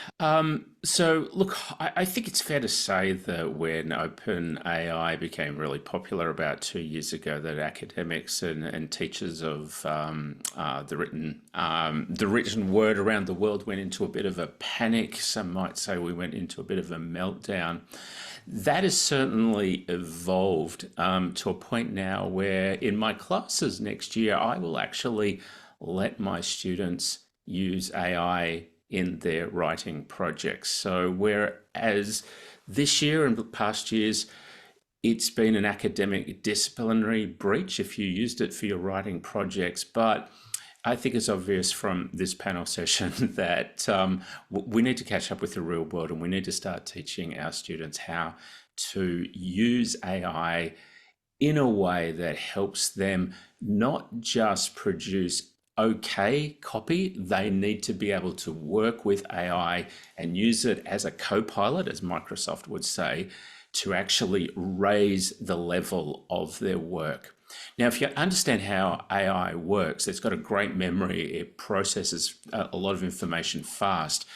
Speaker 10: So look, I think it's fair to say that when OpenAI became really popular about 2 years ago, that academics and teachers of the written word around the world went into a bit of a panic. Some might say we went into a bit of a meltdown. That has certainly evolved to a point now where in my classes next year, I will actually let my students use AI in their writing projects. So whereas this year and past years, it's been an academic disciplinary breach if you used it for your writing projects. But I think it's obvious from this panel session that we need to catch up with the real world, and we need to start teaching our students how to use AI in a way that helps them not just produce okay copy. They need to be able to work with AI and use it as a co-pilot, as Microsoft would say, to actually raise the level of their work. Now, if you understand how AI works, it's got a great memory, it processes a lot of information fast.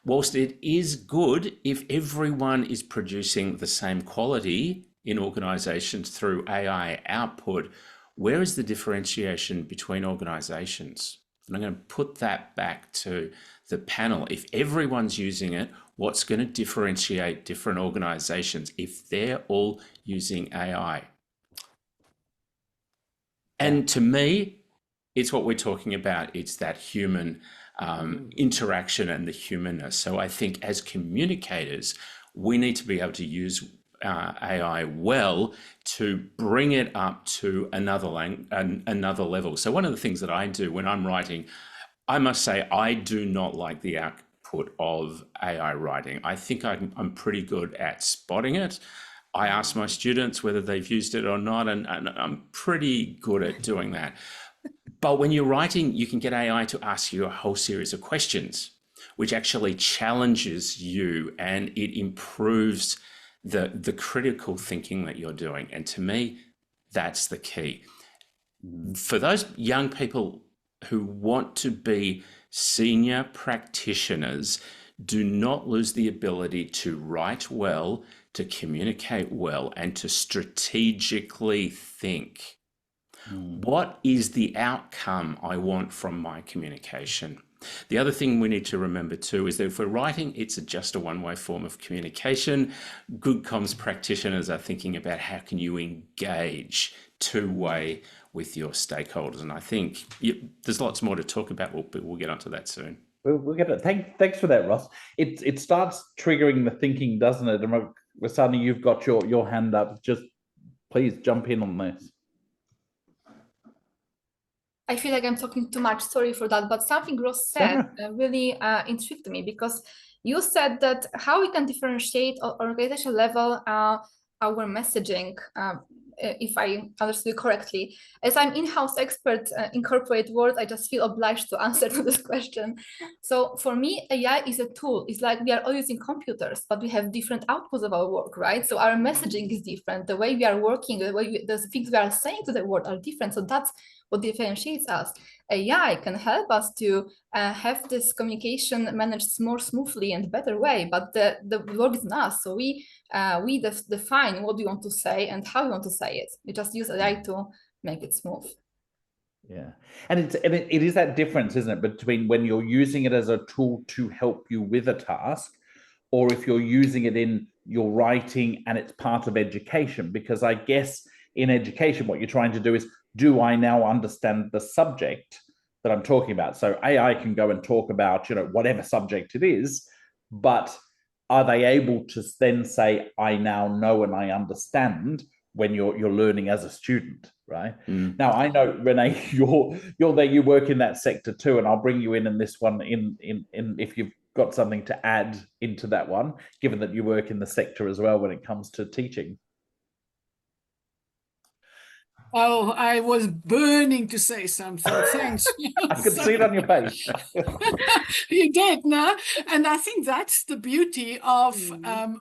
Speaker 10: Whilst it is good if everyone is producing the same quality in organizations through AI output, where is the differentiation between organizations? And I'm going to put that back to the panel. If everyone's using it, what's going to differentiate different organizations if they're all using AI? And to me, it's what we're talking about. It's that human interaction and the humanness. So I think as communicators, we need to be able to use AI well to bring it up to another level. So one of the things that I do when I'm writing, I must say I do not like the output of AI writing. I think I'm pretty good at spotting it. I ask my students whether they've used it or not, and I'm pretty good at doing that. But when you're writing, you can get AI to ask you a whole series of questions, which actually challenges you and it improves the critical thinking that you're doing. And to me, that's the key. For those young people who want to be senior practitioners, do not lose the ability to write well, to communicate well, and to strategically think. What is the outcome I want from my communication? The other thing we need to remember too is that if we're writing, it's just a one-way form of communication. Good comms practitioners are thinking about how can you engage two-way with your stakeholders. And I think there's lots more to talk about, but we'll get onto that soon.
Speaker 5: We'll get it. Thanks for that, Ross. It starts triggering the thinking, doesn't it? And Roksana, you've got your hand up. Just please jump in on this.
Speaker 7: I feel like I'm talking too much, sorry for that, but something Ross said really intrigued me, because you said that how we can differentiate on organizational level our messaging, if I understood correctly. As I'm in-house expert in corporate world, I just feel obliged to answer to this question. So for me, AI is a tool. It's like we are all using computers, but we have different outputs of our work, right? So our messaging is different. The way we are working, the things we are saying to the world are different. So that's what differentiates us. AI can help us to have this communication managed more smoothly and better way, but the work is not us. So we define what we want to say and how we want to say it. We just use AI to make it smooth.
Speaker 5: Yeah, and it is that difference, isn't it, between when you're using it as a tool to help you with a task, or if you're using it in your writing and it's part of education. Because I guess in education, what you're trying to do is, do I now understand the subject that I'm talking about? So AI can go and talk about, whatever subject it is, but are they able to then say, I now know and I understand, when you're learning as a student, right? Now, I know, Renee, you're there, you work in that sector too, and I'll bring you in this one in if you've got something to add into that one, given that you work in the sector as well when it comes to teaching.
Speaker 3: Oh, I was burning to say something. Thanks.
Speaker 5: I could see it on your face.
Speaker 3: You did, no? And I think that's the beauty of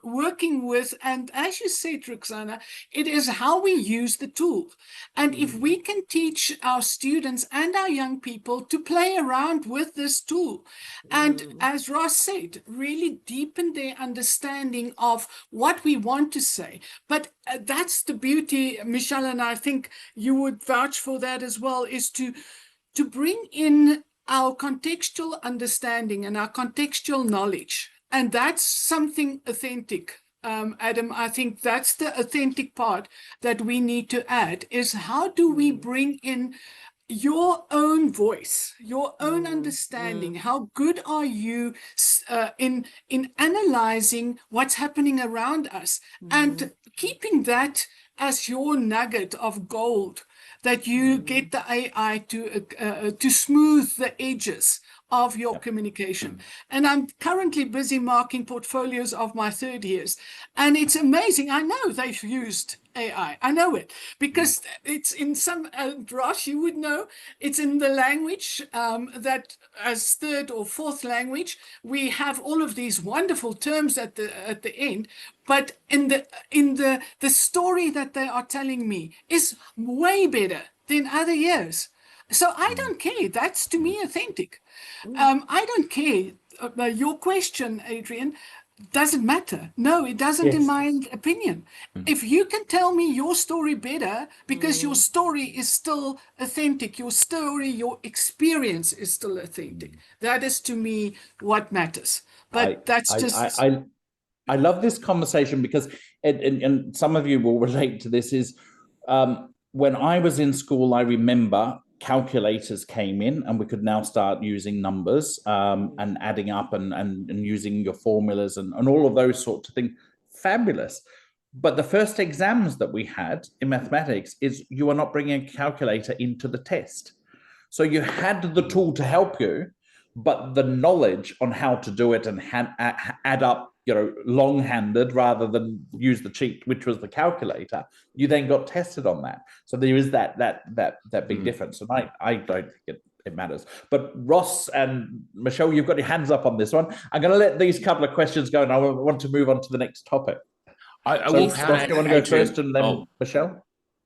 Speaker 3: working with, and as you said, Roksana, it is how we use the tool. And if we can teach our students and our young people to play around with this tool, and as Ross said, really deepen their understanding of what we want to say. But that's the beauty, Michelle, and I think you would vouch for that as well, is to bring in our contextual understanding and our contextual knowledge. And that's something authentic. Adam, I think that's the authentic part that we need to add, is how do we bring in your own voice, your own understanding? How good are you in analyzing what's happening around us and keeping that as your nugget of gold, that you get the AI to smooth the edges of your communication. And I'm currently busy marking portfolios of my third years. And it's amazing. I know they've used AI. I know it because it's in some, Ross, you would know, it's in the language that as third or fourth language, we have all of these wonderful terms at the end. But in the story that they are telling me is way better than other years. So I don't care. That's to me authentic. I don't care. Your question, Adrian, doesn't matter. No, it doesn't, in my opinion. If you can tell me your story better, because your story is still authentic, your story, your experience is still authentic. That is to me what matters. But
Speaker 5: I love this conversation because, and some of you will relate to this, is when I was in school, I remember calculators came in and we could now start using numbers and adding up and using your formulas and all of those sorts of things. Fabulous. But the first exams that we had in mathematics is you are not bringing a calculator into the test. So you had the tool to help you, but the knowledge on how to do it and add up, long-handed rather than use the cheat, which was the calculator, you then got tested on that. So there is that big difference. And I don't think it matters. But Ross and Michelle, you've got your hands up on this one. I'm going to let these couple of questions go, and I want to move on to the next topic.
Speaker 10: I
Speaker 5: So,
Speaker 10: will.
Speaker 5: Ross, do you want to go first, and then Michelle?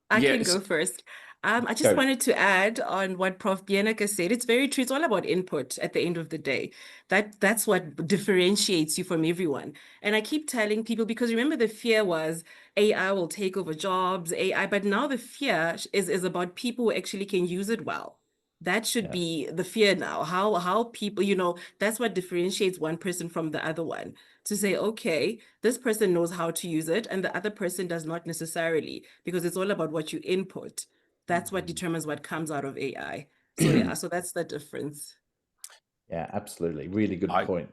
Speaker 9: I can
Speaker 10: Yes.
Speaker 9: go first. I just wanted to add on what Prof. Bieneke said. It's very true. It's all about input at the end of the day. That's what differentiates you from everyone. And I keep telling people, because remember the fear was AI will take over jobs, AI, but now the fear is about people who actually can use it well. That should be the fear now. How people, that's what differentiates one person from the other one. To say, okay, this person knows how to use it and the other person does not necessarily, because it's all about what you input. That's what determines what comes out of AI. So so that's the difference.
Speaker 5: Yeah, absolutely. Really good point.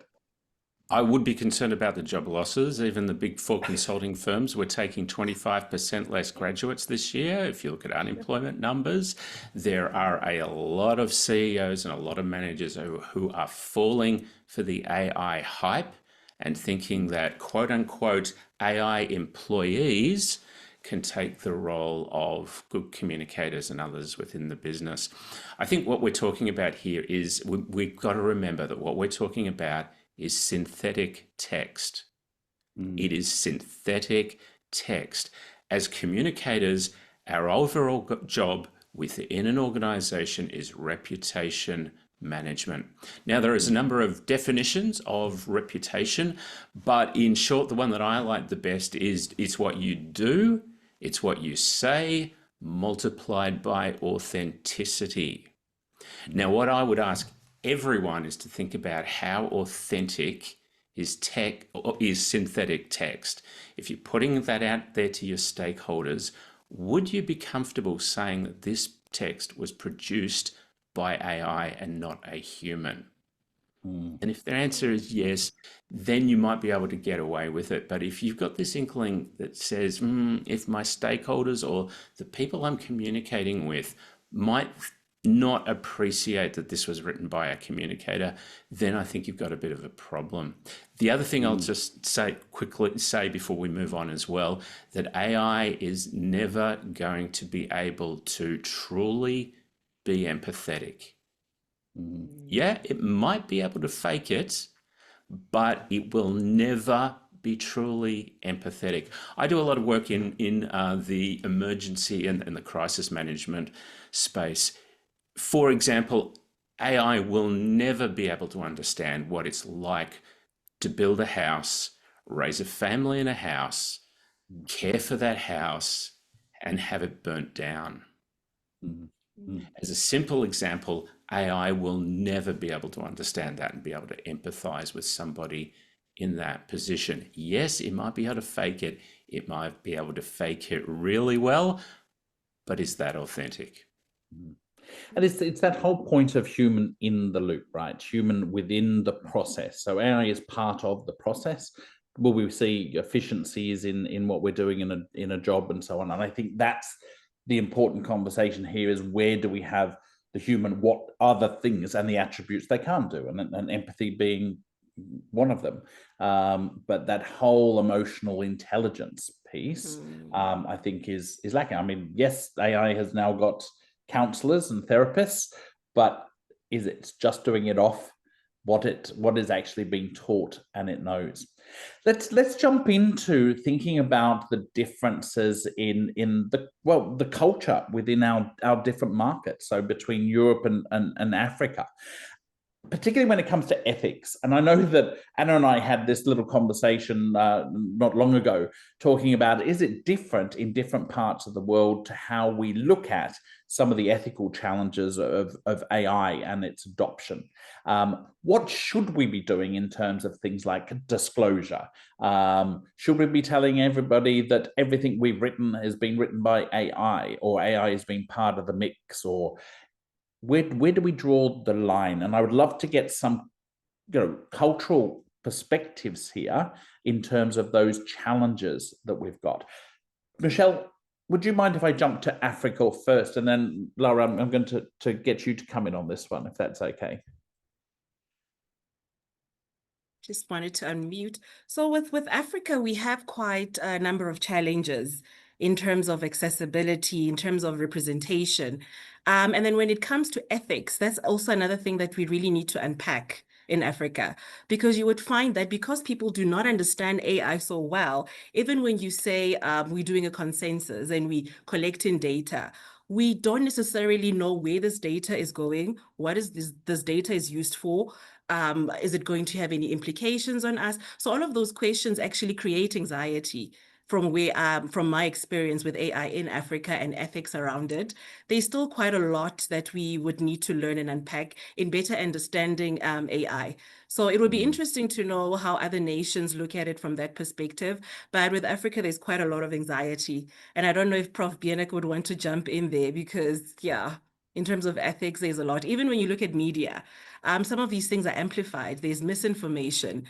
Speaker 10: I would be concerned about the job losses. Even the big four consulting firms were taking 25% less graduates this year. If you look at unemployment numbers, there are a lot of CEOs and a lot of managers who are falling for the AI hype and thinking that quote unquote AI employees can take the role of good communicators and others within the business. I think what we're talking about here is we've got to remember that what we're talking about is synthetic text. It is synthetic text. As communicators, our overall job within an organization is reputation management. Now, there is a number of definitions of reputation, but in short, the one that I like the best is it's what you do, it's what you say, multiplied by authenticity. Now, what I would ask everyone is to think about how authentic is synthetic text. If you're putting that out there to your stakeholders, would you be comfortable saying that this text was produced by AI and not a human? And if their answer is yes, then you might be able to get away with it. But if you've got this inkling that says, if my stakeholders or the people I'm communicating with might not appreciate that this was written by a communicator, then I think you've got a bit of a problem. The other thing I'll just quickly say before we move on as well, that AI is never going to be able to truly be empathetic. Yeah, it might be able to fake it, but it will never be truly empathetic. I do a lot of work in the emergency and the crisis management space. For example, AI will never be able to understand what it's like to build a house, raise a family in a house, care for that house, and have it burnt down. As a simple example, AI will never be able to understand that and be able to empathize with somebody in that position. Yes, it might be able to fake it. It might be able to fake it really well, but is that authentic?
Speaker 5: And it's that whole point of human in the loop, right? Human within the process. So AI is part of the process. Will we see efficiencies in what we're doing in a job and so on? And I think that's the important conversation here, is where do we have the human, what are the things and the attributes they can't do, and empathy being one of them. But that whole emotional intelligence piece, I think is lacking. I mean, yes, AI has now got counselors and therapists, but is it just doing it off what is actually being taught and it knows? Let's jump into thinking about the differences in the culture within our different markets, so between Europe and Africa, particularly when it comes to ethics. And I know that Anna and I had this little conversation not long ago talking about, is it different in different parts of the world to how we look at some of the ethical challenges of AI and its adoption? What should we be doing in terms of things like disclosure? Should we be telling everybody that everything we've written has been written by AI, or AI has been part of the mix? Or where do we draw the line? And I would love to get some cultural perspectives here in terms of those challenges that we've got. Michelle, would you mind if I jump to Africa first, and then Lara, I'm going to get you to come in on this one, if that's okay.
Speaker 9: Just wanted to unmute. So with Africa, we have quite a number of challenges in terms of accessibility, in terms of representation. And then when it comes to ethics, that's also another thing that we really need to unpack in Africa, because you would find that because people do not understand AI so well, even when you say we're doing a consensus and we collecting data, we don't necessarily know where this data is going, what is this data is used for, is it going to have any implications on us? So all of those questions actually create anxiety from my experience with AI in Africa and ethics around it. There's still quite a lot that we would need to learn and unpack in better understanding AI. So it would be interesting to know how other nations look at it from that perspective. But with Africa, there's quite a lot of anxiety. And I don't know if Prof. Bienek would want to jump in there because, yeah, in terms of ethics, there's a lot. Even when you look at media, some of these things are amplified. There's misinformation.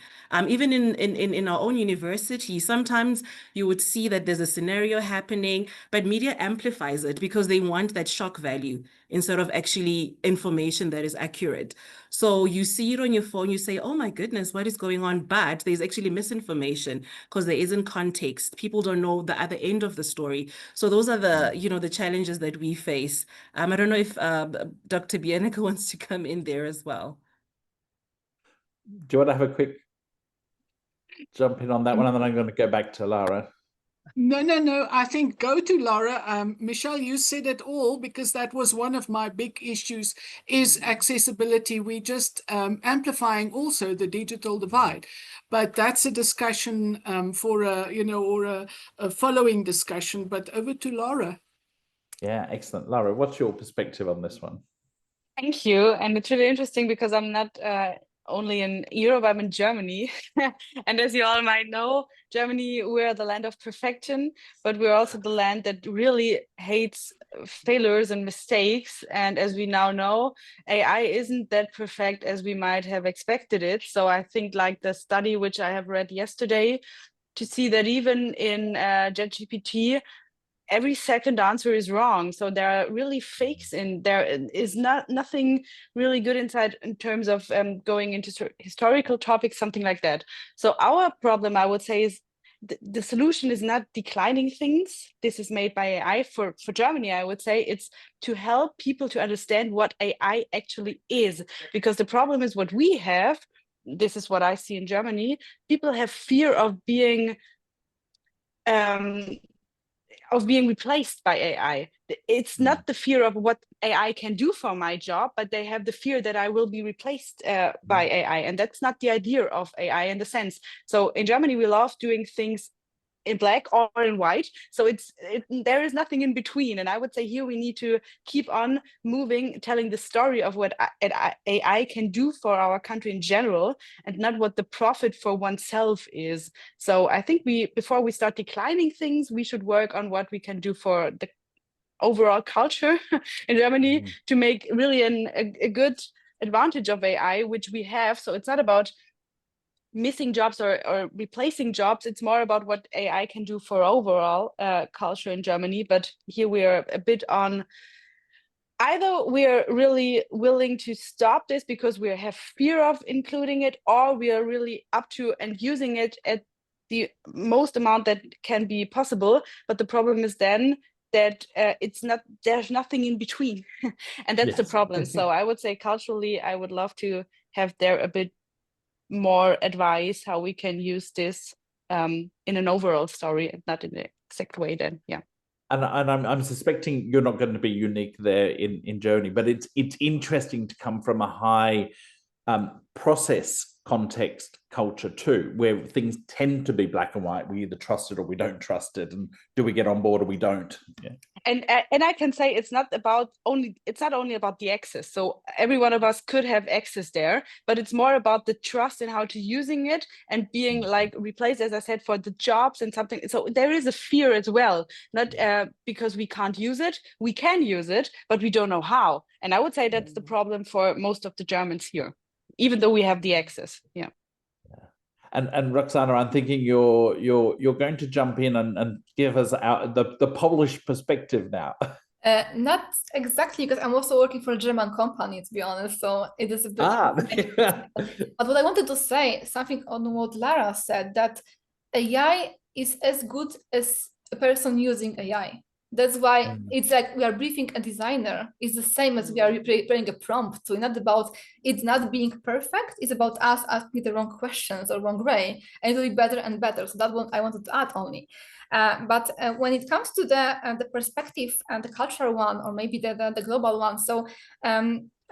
Speaker 9: Even in our own university, sometimes you would see that there's a scenario happening, but media amplifies it because they want that shock value instead of actually information that is accurate. So you see it on your phone, you say, oh my goodness, what is going on? But there's actually misinformation because there isn't context. People don't know the other end of the story. So those are the challenges that we face. I don't know if Dr. Bienek wants to come in there as well.
Speaker 5: Do you want to have a quick jump in on that one? And then I'm going to go back to Lara.
Speaker 3: No. I think go to Lara. Michelle, you said it all because that was one of my big issues is accessibility. We just amplifying also the digital divide, but that's a discussion for a following discussion. But over to Lara.
Speaker 5: Yeah, excellent. Lara, what's your perspective on this one?
Speaker 6: Thank you. And it's really interesting because I'm not only in Europe, I'm in Germany. And as you all might know, Germany, we're the land of perfection, but we're also the land that really hates failures and mistakes. And as we now know, AI isn't that perfect as we might have expected it. So I think like the study which I have read yesterday, to see that even in ChatGPT, every second answer is wrong. So there are really fakes in there. Is nothing really good inside in terms of going into historical topics, something like that. So our problem, I would say, is the solution is not declining things. This is made by AI. For Germany, I would say it's to help people to understand what AI actually is. Because the problem is what we have, this is what I see in Germany, people have fear of being replaced by AI. It's not the fear of what AI can do for my job, but they have the fear that I will be replaced by AI. And that's not the idea of AI in the sense. So in Germany, we love doing things in black or in white. So there is nothing in between. And I would say here we need to keep on moving, telling the story of what AI can do for our country in general, and not what the profit for oneself is. So I think before we start declining things, we should work on what we can do for the overall culture in Germany to make really a good advantage of AI, which we have. So it's not about missing jobs or replacing jobs. It's more about what AI can do for overall culture in Germany. But here we are a bit on either we're really willing to stop this because we have fear of including it, or we are really up to and using it at the most amount that can be possible. But the problem is then that there's nothing in between. And that's the problem. So I would say culturally, I would love to have there a bit more advice how we can use this in an overall story and not in the exact way then. Yeah.
Speaker 5: And I'm suspecting you're not going to be unique there in Germany, but it's interesting to come from a high process context culture too, where things tend to be black and white. We either trust it or we don't trust it, and do we get on board or we don't? Yeah.
Speaker 6: And I can say it's not only about the access. So every one of us could have access there, but it's more about the trust and how to using it and being like replaced, as I said, for the jobs and something. So there is a fear as well, not because we can't use it. We can use it, but we don't know how. And I would say that's the problem for most of the Germans here, even though we have the access. Yeah.
Speaker 5: And Roksana, I'm thinking you're going to jump in and give us the Polish perspective now.
Speaker 7: Not exactly, because I'm also working for a German company, to be honest, so it is a bit. But what I wanted to say, something on what Lara said, that AI is as good as a person using AI. That's why it's like we are briefing a designer. It's the same as we are preparing a prompt. So it's not about it not being perfect. It's about us asking the wrong questions or wrong way, and it will be better and better. So that's what I wanted to add only. But when it comes to the perspective and the cultural one, or maybe the global one, so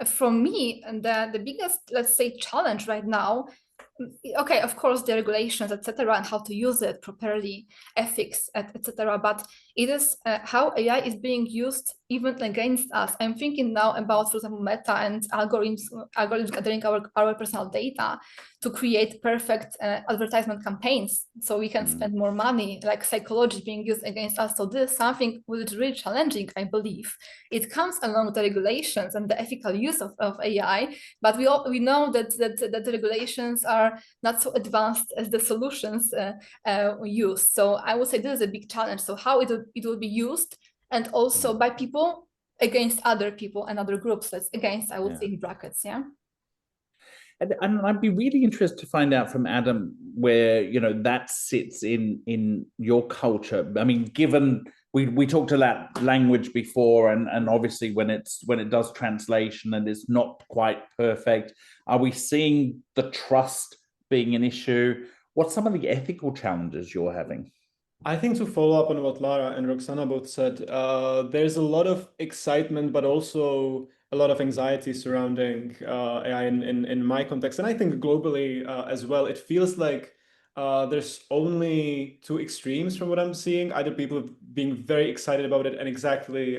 Speaker 7: for me, the biggest, let's say, challenge right now, okay, of course, the regulations, etc., and how to use it properly, ethics, etc. But it is how AI is being used even against us. I'm thinking now about, for example, Meta and algorithms gathering our personal data to create perfect advertisement campaigns, so we can spend more money, like psychology being used against us. So this is something which is really challenging, I believe. It comes along with the regulations and the ethical use of AI, but we know that the regulations are not so advanced as the solutions we use. So I would say this is a big challenge. So how it will be used, and also by people against other people and other groups. That's against, I would say, in brackets, yeah.
Speaker 5: And I'd be really interested to find out from Adam where, you know, that sits in your culture. I mean, given we talked about language before, and obviously when it does translation and it's not quite perfect, are we seeing the trust being an issue? What's some of the ethical challenges you're having?
Speaker 8: I think, to follow up on what Lara and Roksana both said, there's a lot of excitement, but also a lot of anxiety surrounding AI in my context, and I think globally as well. It feels like there's only two extremes from what I'm seeing. Either people being very excited about it, and exactly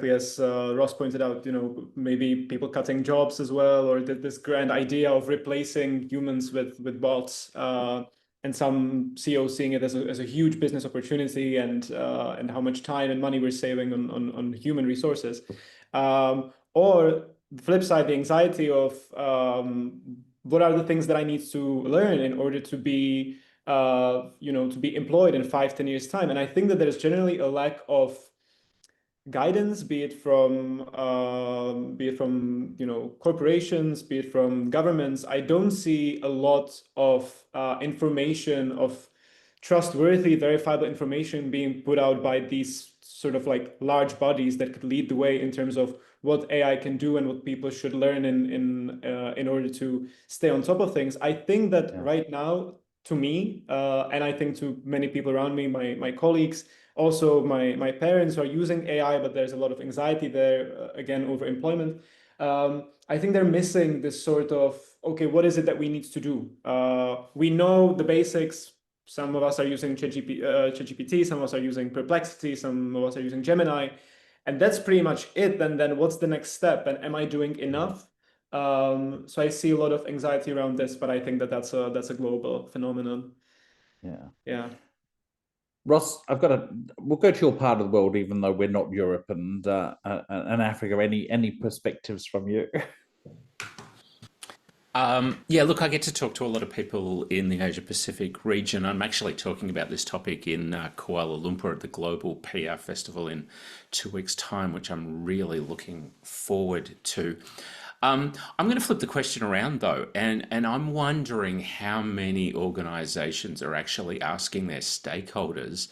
Speaker 8: as Ross pointed out, you know, maybe people cutting jobs as well, or this grand idea of replacing humans with bots. And some CEOs seeing it as a huge business opportunity, and how much time and money we're saving on human resources. Or the flip side, the anxiety of what are the things that I need to learn in order to be to be employed in 5-10 years time. And I think that there's generally a lack of guidance, be it from corporations, be it from governments. I don't see a lot of information, of trustworthy, verifiable information being put out by these sort of like large bodies that could lead the way in terms of what AI can do and what people should learn in order to stay on top of things. I think that right now, to me, and I think to many people around me, my colleagues, also my parents are using AI, but there's a lot of anxiety there, again, over employment. I think they're missing this sort of, okay, what is it that we need to do? We know the basics. Some of us are using ChatGPT, some of us are using Perplexity, some of us are using Gemini, and that's pretty much it. And then what's the next step? And am I doing enough? So I see a lot of anxiety around this, but I think that that's a global phenomenon. Yeah.
Speaker 5: Ross, we'll go to your part of the world, even though we're not Europe and Africa. Any perspectives from you?
Speaker 10: Yeah, look, I get to talk to a lot of people in the Asia Pacific region. I'm actually talking about this topic in Kuala Lumpur at the Global PR Festival in 2 weeks' time, which I'm really looking forward to. I'm going to flip the question around, though, and I'm wondering how many organizations are actually asking their stakeholders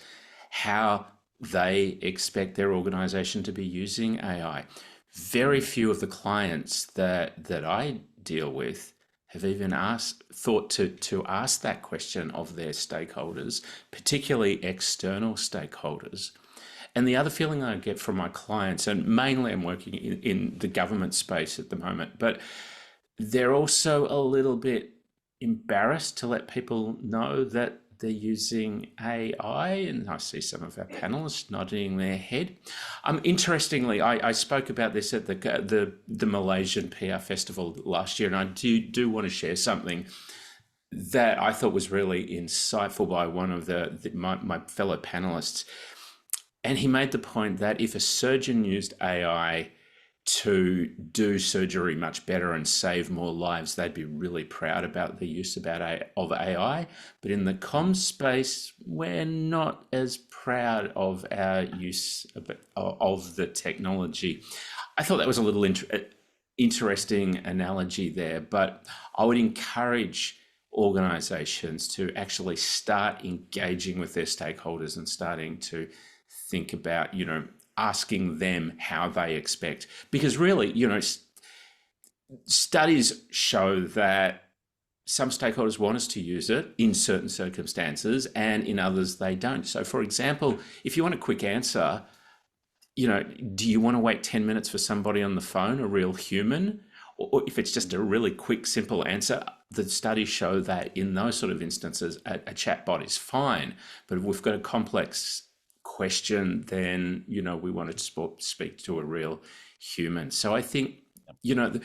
Speaker 10: how they expect their organization to be using AI. Very few of the clients that I deal with have even thought to ask that question of their stakeholders, particularly external stakeholders. And the other feeling I get from my clients, and mainly I'm working in the government space at the moment, but they're also a little bit embarrassed to let people know that they're using AI, and I see some of our panelists nodding their head. Interestingly, I spoke about this at the Malaysian PR Festival last year, and I do want to share something that I thought was really insightful by one of my fellow panelists. And he made the point that if a surgeon used AI to do surgery much better and save more lives, they'd be really proud about the use of AI. But in the comms space, we're not as proud of our use of the technology. I thought that was a little interesting analogy there, but I would encourage organizations to actually start engaging with their stakeholders and starting to think about, asking them how they expect, because really, studies show that some stakeholders want us to use it in certain circumstances and in others they don't. So for example, if you want a quick answer, do you want to wait 10 minutes for somebody on the phone, a real human? Or if it's just a really quick, simple answer, the studies show that in those sort of instances, a chatbot is fine. But if we've got a complex question, then we want to speak to a real human. So I think the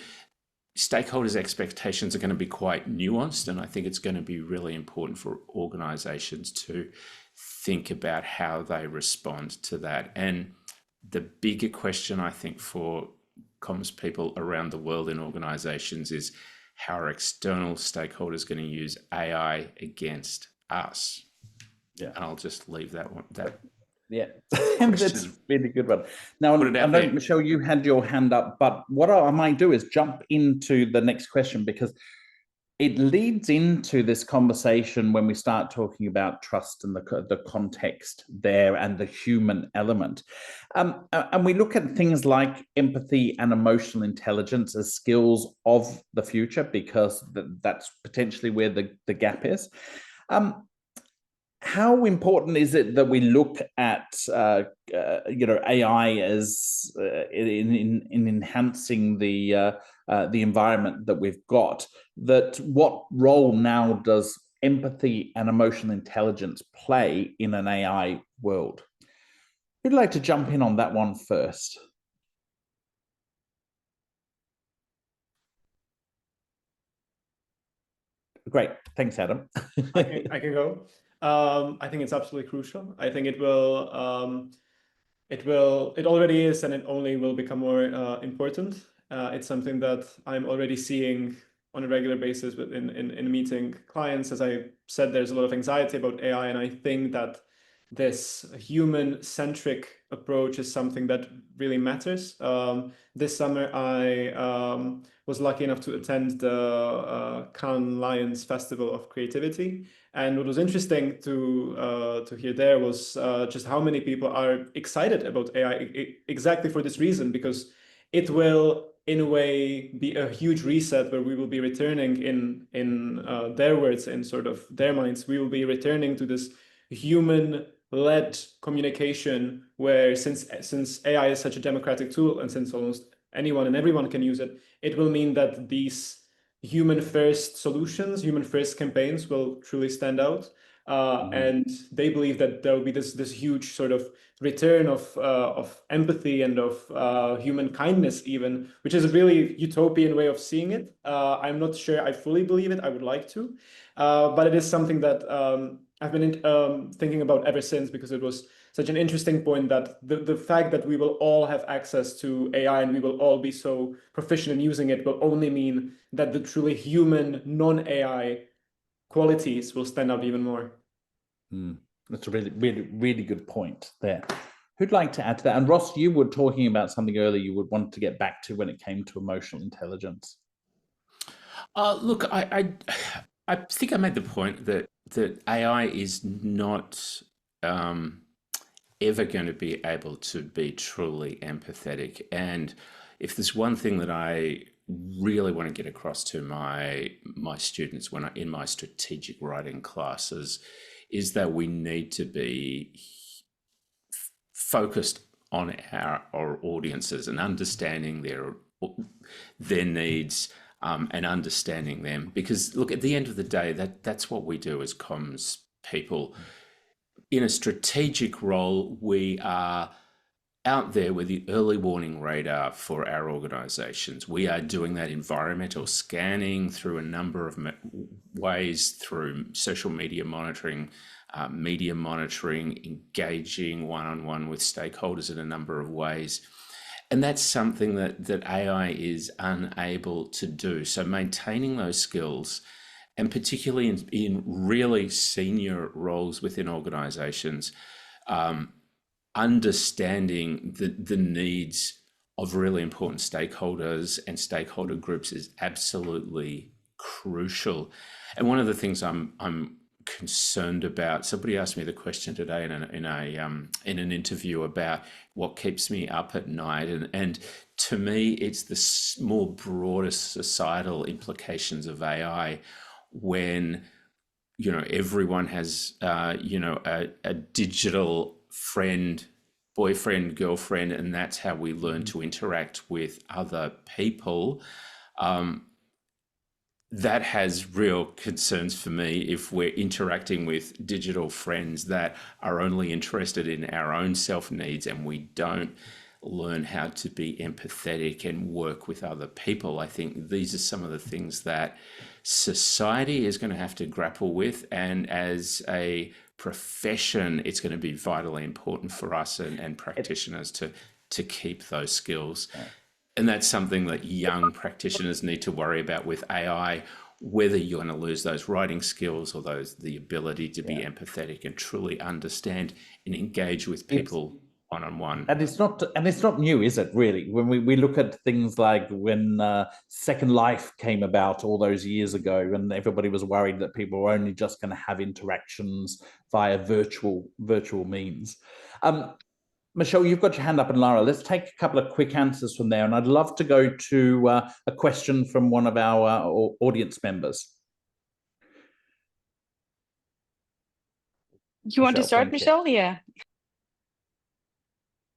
Speaker 10: stakeholders' expectations are going to be quite nuanced, and I think it's going to be really important for organizations to think about how they respond to that. And the bigger question, I think, for comms people around the world in organizations is how are external stakeholders going to use AI against us?
Speaker 5: Yeah,
Speaker 10: and I'll just leave that one.
Speaker 5: Yeah, that's a really good one. Now, I know, Michelle, you had your hand up, but what I might do is jump into the next question, because it leads into this conversation when we start talking about trust and the context there and the human element. And we look at things like empathy and emotional intelligence as skills of the future, because that's potentially where the gap is. How important is it that we look at AI as in enhancing the environment that we've got? That what role now does empathy and emotional intelligence play in an AI world? Who'd like to jump in on that one first? Great, thanks, Adam.
Speaker 8: I can go. I think it's absolutely crucial. I think it already is, and it only will become more important. It's something that I'm already seeing on a regular basis in meeting clients. As I said, there's a lot of anxiety about AI, and I think that this human-centric approach is something that really matters. This summer, I was lucky enough to attend the Cannes Lions Festival of Creativity. And what was interesting to hear there was just how many people are excited about AI exactly for this reason, because it will, in a way, be a huge reset where we will be returning in their words, in sort of their minds, we will be returning to this human-led communication where since AI is such a democratic tool and since almost anyone and everyone can use it, it will mean that these human-first solutions, human-first campaigns will truly stand out. And they believe that there will be this huge sort of return of empathy and of human kindness even, which is a really utopian way of seeing it. I'm not sure I fully believe it. I would like to, but it is something that I've been thinking about ever since, because it was such an interesting point that the fact that we will all have access to AI and we will all be so proficient in using it will only mean that the truly human, non-AI qualities will stand out even more.
Speaker 5: That's a really, really, really good point there. Who'd like to add to that? And Ross, you were talking about something earlier you would want to get back to when it came to emotional intelligence.
Speaker 10: Look, I think I made the point that AI is not ever going to be able to be truly empathetic. And if there's one thing that I really want to get across to my students when in my strategic writing classes is that we need to be focused on our audiences and understanding their needs and understanding them. Because look, at the end of the day, that's what we do as comms people. In a strategic role, we are out there with the early warning radar for our organizations. We are doing that environmental scanning through a number of ways, through social media monitoring, engaging one-on-one with stakeholders in a number of ways. And that's something that AI is unable to do. So maintaining those skills, and particularly in really senior roles within organizations, understanding the needs of really important stakeholders and stakeholder groups is absolutely crucial. And one of the things I'm concerned about, somebody asked me the question today in an interview about what keeps me up at night, and to me it's the more broader societal implications of AI, when everyone has a digital friend, boyfriend, girlfriend, and that's how we learn to interact with other people. That has real concerns for me if we're interacting with digital friends that are only interested in our own self-needs, and we don't learn how to be empathetic and work with other people. I think these are some of the things that society is going to have to grapple with, and as a profession, it's going to be vitally important for us and practitioners to keep those skills. And that's something that young practitioners need to worry about with AI, whether you're going to lose those writing skills or the ability to be empathetic and truly understand and engage with people one-on-one.
Speaker 5: And it's not new, is it, really? When we look at things like when Second Life came about all those years ago, and everybody was worried that people were only just going to have interactions via virtual means. Michelle, you've got your hand up, and Lara, let's take a couple of quick answers from there. And I'd love to go to a question from one of our audience members.
Speaker 6: You want to start, Michelle? Yeah.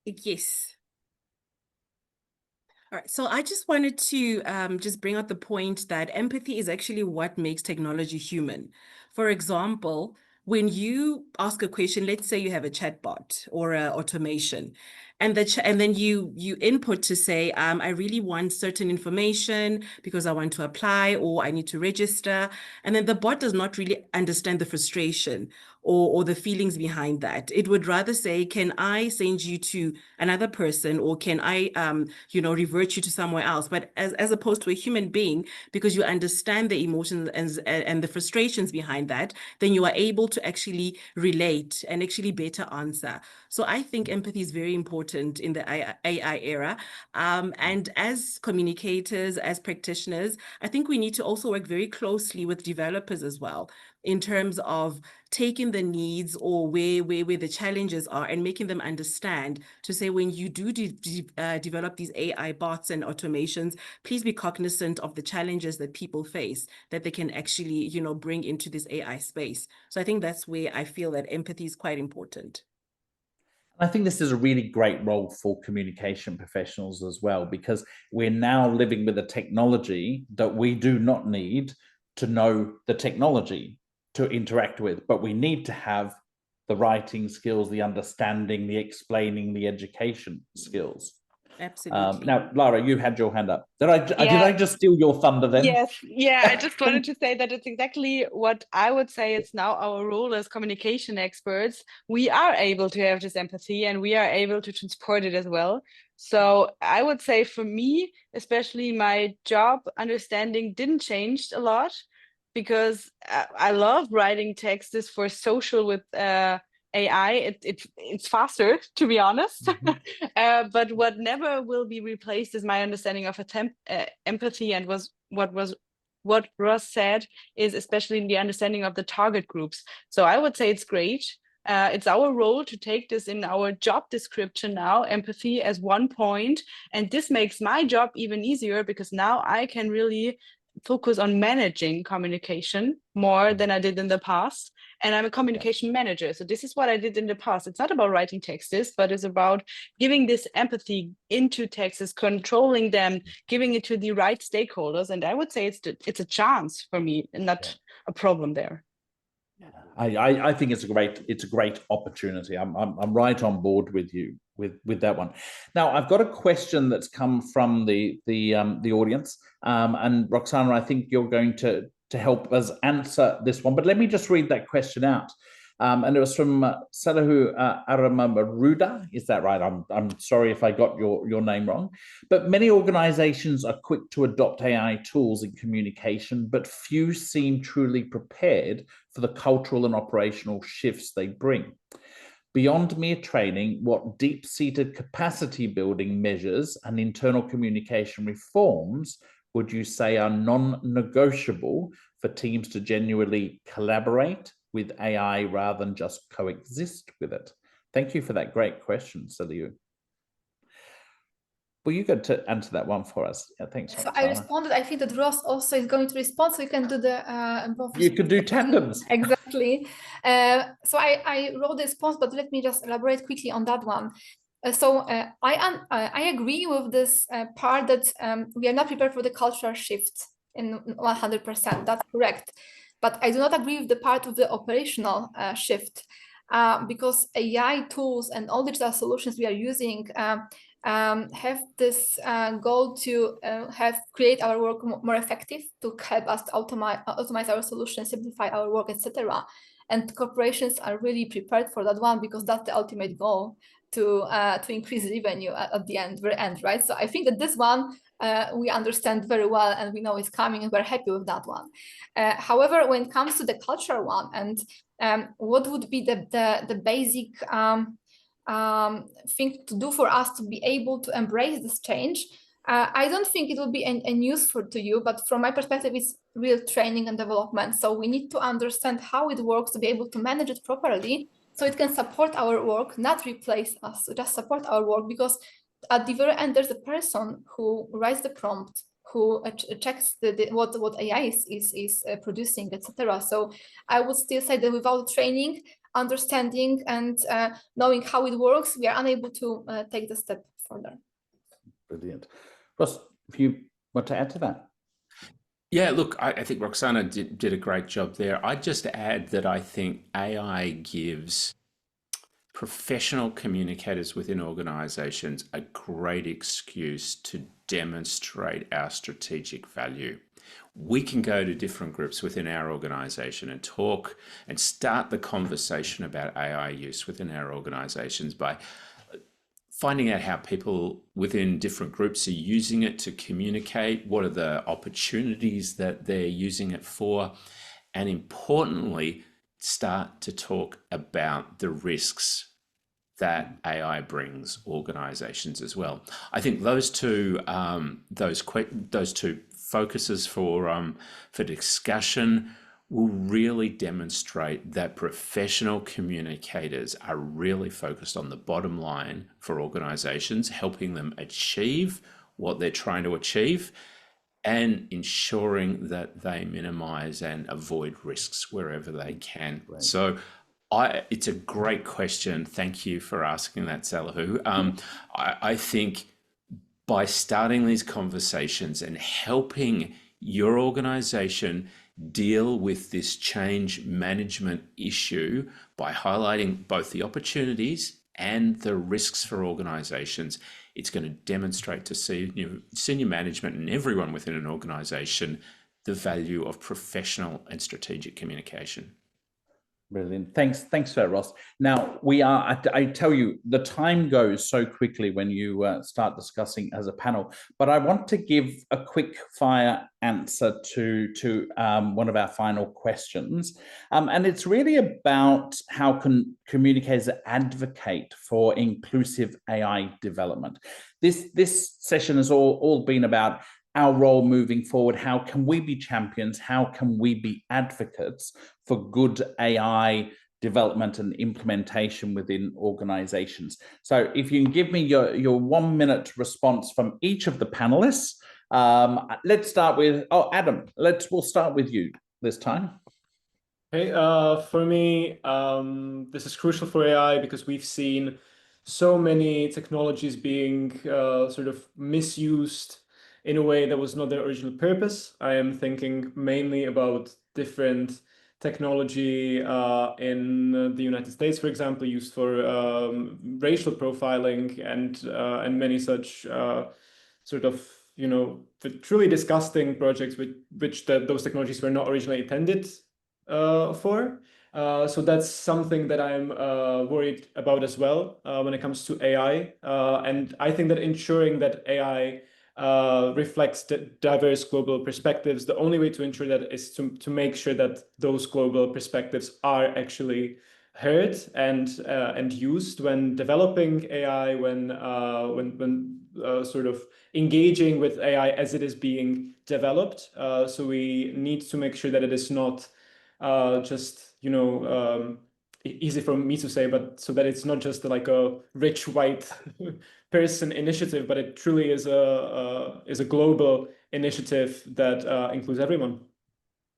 Speaker 9: Yes. All right, so I just wanted to just bring out the point that empathy is actually what makes technology human. For example, when you ask a question, let's say you have a chatbot or an automation, and then you input to say, I really want certain information because I want to apply or I need to register. And then the bot does not really understand the frustration or the feelings behind that. It would rather say, can I send you to another person, or can I, revert you to somewhere else? But as opposed to a human being, because you understand the emotions and the frustrations behind that, then you are able to actually relate and actually better answer. So I think empathy is very important in the AI era. And as communicators, as practitioners, I think we need to also work very closely with developers as well, in terms of taking the needs or where the challenges are and making them understand, to say, when you do develop these AI bots and automations, please be cognizant of the challenges that people face that they can actually, bring into this AI space. So I think that's where I feel that empathy is quite important.
Speaker 5: I think this is a really great role for communication professionals as well, because we're now living with a technology that we do not need to know the technology to interact with, but we need to have the writing skills, the understanding, the explaining, the education skills.
Speaker 9: Absolutely.
Speaker 5: Now, Lara, you had your hand up. Did I just steal your thunder then?
Speaker 6: Yes. Yeah, I just wanted to say that it's exactly what I would say it's now our role as communication experts. We are able to have this empathy, and we are able to transport it as well. So I would say, for me, especially, my job understanding didn't change a lot, because I love writing texts for social with AI. It's faster, to be honest. But what never will be replaced is my understanding of empathy, and what Ross said is especially the understanding of the target groups. So I would say it's great. It's our role to take this in our job description now, empathy as one point, and this makes my job even easier, because now I can really focus on managing communication more than I did in the past. And I'm a communication manager. So this is what I did in the past. It's not about writing texts, but it's about giving this empathy into texts, controlling them, giving it to the right stakeholders. And I would say it's a chance for me, and not a problem there.
Speaker 5: I think it's a great opportunity. I'm right on board with you with that one. Now, I've got a question that's come from the audience, and Roksana, I think you're going to help us answer this one. But let me just read that question out. And it was from Salahu Aramaruda. Is that right? I'm sorry if I got your name wrong. But many organizations are quick to adopt AI tools in communication, but few seem truly prepared for the cultural and operational shifts they bring. Beyond mere training, what deep-seated capacity building measures and internal communication reforms would you say are non-negotiable for teams to genuinely collaborate with AI rather than just coexist with it? Thank you for that great question, Salahu. Well, you got to answer that one for us. Yeah, thanks.
Speaker 7: So I responded. I think that Ross also is going to respond, so you can do the
Speaker 5: you can do tandems.
Speaker 7: Exactly. So I wrote the response, but let me just elaborate quickly on that one. I agree with this part that we are not prepared for the cultural shift in 100%. That's correct. But I do not agree with the part of the operational shift because AI tools and all digital solutions we are using have this goal to create our work more effective, to help us to automate our solutions, simplify our work, etc. And corporations are really prepared for that one because that's the ultimate goal, to increase revenue at the very end, right? So I think that this one we understand very well and we know it's coming and we're happy with that one. However, when it comes to the cultural one and what would be the basic thing to do for us to be able to embrace this change, I don't think it will be a news to you, but from my perspective, it's real training and development. So we need to understand how it works to be able to manage it properly so it can support our work, not replace us, so just support our work, because at the very end, there's a person who writes the prompt, who checks what AI is producing, etc. So I would still say that without training, understanding, and knowing how it works, we are unable to take the step further.
Speaker 5: Brilliant. Ross, if you want to add to that.
Speaker 10: Yeah, look, I think Roksana did a great job there. I'd just add that I think AI gives professional communicators within organizations a great excuse to demonstrate our strategic value. We can go to different groups within our organization and talk and start the conversation about AI use within our organizations by finding out how people within different groups are using it to communicate, what are the opportunities that they're using it for, and importantly, start to talk about the risks that AI brings organizations as well. I think those two focuses for discussion will really demonstrate that professional communicators are really focused on the bottom line for organizations, helping them achieve what they're trying to achieve and ensuring that they minimize and avoid risks wherever they can. Right. So it's a great question. Thank you for asking that, Salahu. I think by starting these conversations and helping your organization deal with this change management issue by highlighting both the opportunities and the risks for organizations, it's going to demonstrate to senior management and everyone within an organization the value of professional and strategic communication.
Speaker 5: Brilliant. Thanks for that, Ross. Now, I tell you, the time goes so quickly when you start discussing as a panel, but I want to give a quick fire answer to one of our final questions. And it's really about how can communicators advocate for inclusive AI development. This session has all been about our role moving forward. How can we be champions? How can we be advocates for good AI development and implementation within organizations? So if you can give me your 1 minute response from each of the panelists. Let's start with, Adam, we'll start with you this time.
Speaker 8: Okay, for me, this is crucial for AI because we've seen so many technologies being sort of misused in a way that was not their original purpose. I am thinking mainly about different technology in the United States, for example, used for racial profiling and many such sort of, truly disgusting projects which those technologies were not originally intended for. So that's something that I'm worried about as well when it comes to AI. And I think that ensuring that AI reflects the diverse global perspectives, the only way to ensure that is to make sure that those global perspectives are actually heard and used when developing AI, when sort of engaging with AI as it is being developed. So we need to make sure that it is not just easy for me to say, but so that it's not just like a rich white person initiative, but it truly is a global initiative that includes everyone.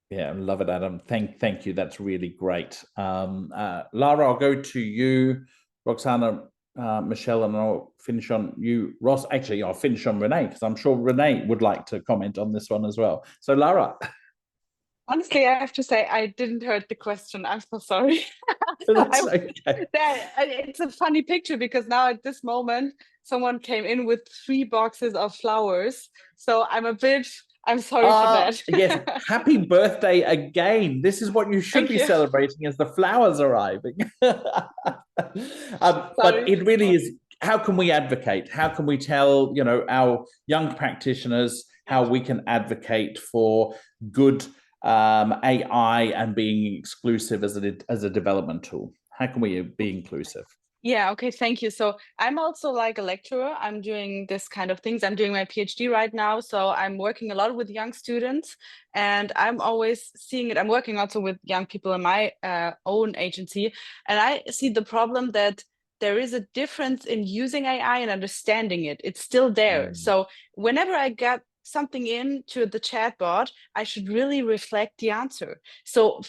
Speaker 5: Yeah, I love it, Adam. Thank you. That's really great. Lara, I'll go to you. Roksana, Michelle, and I'll finish on you. Ross, actually, I'll finish on Renee, because I'm sure Renee would like to comment on this one as well. So, Lara.
Speaker 6: Honestly, I have to say I didn't heard the question. I'm so sorry.
Speaker 5: That's okay.
Speaker 6: It's a funny picture because now at this moment, someone came in with 3 boxes of flowers. So I'm sorry for that.
Speaker 5: Yes, happy birthday again. This is what you should
Speaker 6: Thank
Speaker 5: be
Speaker 6: you.
Speaker 5: celebrating as the flowers arriving. But it really is, how can we advocate? How can we tell, our young practitioners how we can advocate for good AI and being exclusive as a development tool? How can we be inclusive?
Speaker 6: Yeah, okay, thank you. So I'm also like a lecturer. I'm doing this kind of things. I'm doing my PhD right now. So I'm working a lot with young students and I'm always seeing it. I'm working also with young people in my own agency. And I see the problem that there is a difference in using AI and understanding it. It's still there. So whenever I get something into the chatbot, I should really reflect the answer. So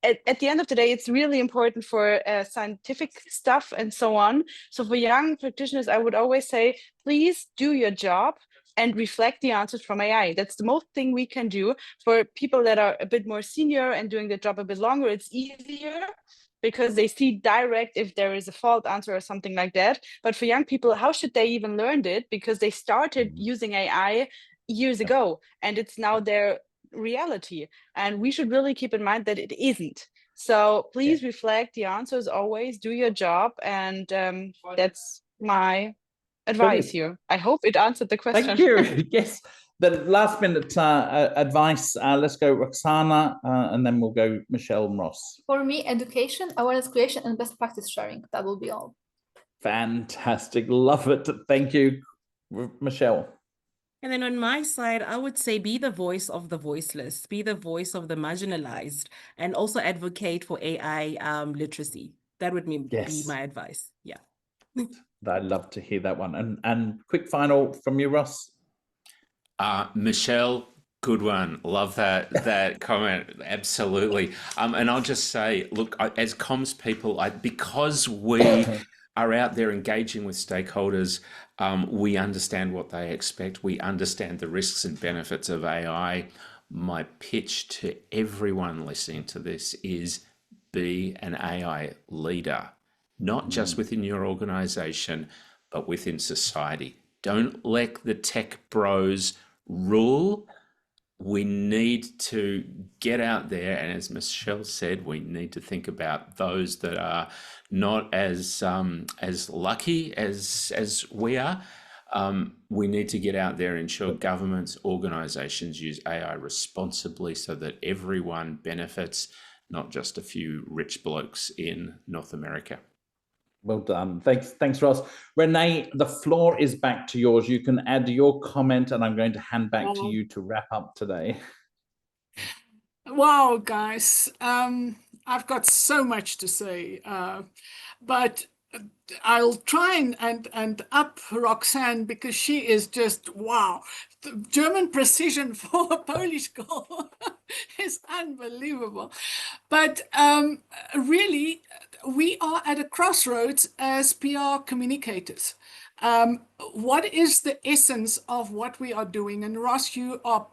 Speaker 6: at the end of the day, it's really important for scientific stuff and so on. So for young practitioners, I would always say, please do your job and reflect the answers from AI. That's the most thing we can do. For people that are a bit more senior and doing the job a bit longer, it's easier because they see direct if there is a fault answer or something like that. But for young people, how should they even learn it? Because they started using AI years ago and it's now their reality, and we should really keep in mind that it isn't. So please reflect the answers, always do your job, and that's my advice here. I hope it answered the question.
Speaker 5: Thank you. Yes, the last minute advice. Let's go Roksana, and then we'll go Michelle and Ross.
Speaker 7: For me, education, awareness creation, and best practice sharing. That will be all.
Speaker 5: Fantastic. Love it. Thank you, Michelle.
Speaker 9: And then on my side, I would say be the voice of the voiceless, be the voice of the marginalized, and also advocate for AI literacy. That would be my advice. Yeah.
Speaker 5: I'd love to hear that one. And quick final from you, Ross.
Speaker 10: Michelle, good one. Love that comment. Absolutely. And I'll just say, look, as comms people, because we are out there engaging with stakeholders, we understand what they expect. We understand the risks and benefits of AI. My pitch to everyone listening to this is be an AI leader, not just within your organization, but within society. Don't let the tech bros rule. We need to get out there, and as Michelle said, we need to think about those that are not as lucky as we are. We need to get out there and ensure governments, organisations use AI responsibly so that everyone benefits, not just a few rich blokes in North America.
Speaker 5: Well done. Thanks, Ross. Renee, the floor is back to yours. You can add your comment, and I'm going to hand back to you to wrap up today.
Speaker 3: Wow, guys. I've got so much to say, but I'll try and up Roxanne because she is just, wow. The German precision for a Polish girl is unbelievable. But really, we are at a crossroads as PR communicators. What is the essence of what we are doing? And Ross, you are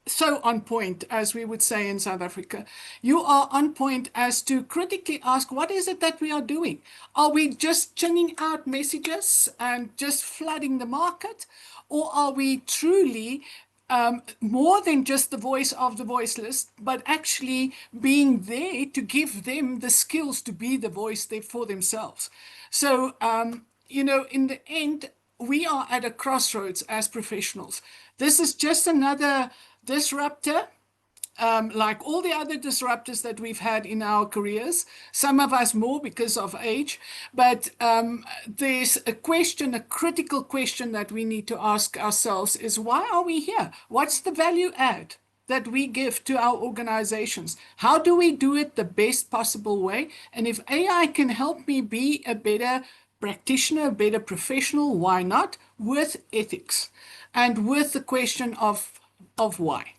Speaker 3: so on point, as we would say in South Africa. You are on point as to critically ask, what is it that we are doing? Are we just churning out messages and just flooding the market? Or are we truly more than just the voice of the voiceless, but actually being there to give them the skills to be the voice for themselves. So, you know, in the end, we are at a crossroads as professionals. This is just another disruptor, like all the other disruptors that we've had in our careers, some of us more because of age, but there's a question, a critical question that we need to ask ourselves is, why are we here? What's the value add that we give to our organizations? How do we do it the best possible way? And if AI can help me be a better practitioner, a better professional, why not? With ethics and with the question of why.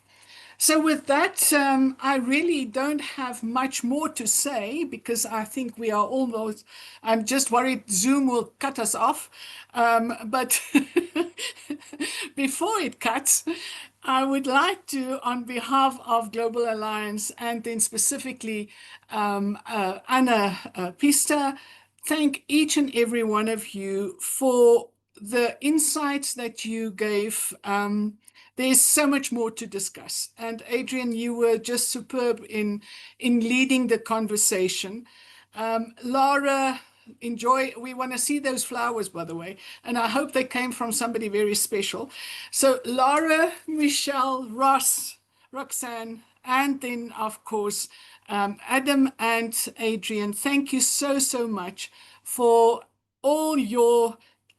Speaker 3: So with that, I really don't have much more to say because I think we are almost, I'm just worried Zoom will cut us off. But before it cuts, I would like to, on behalf of Global Alliance and then specifically Anna Pista, thank each and every one of you for the insights that you gave. There's so much more to discuss. And Adrian, you were just superb in leading the conversation. Lara, enjoy. We want to see those flowers, by the way. And I hope they came from somebody very special. So Lara, Michelle, Ross, Roxanne, and then, of course, Adam and Adrian, thank you so, so much for all your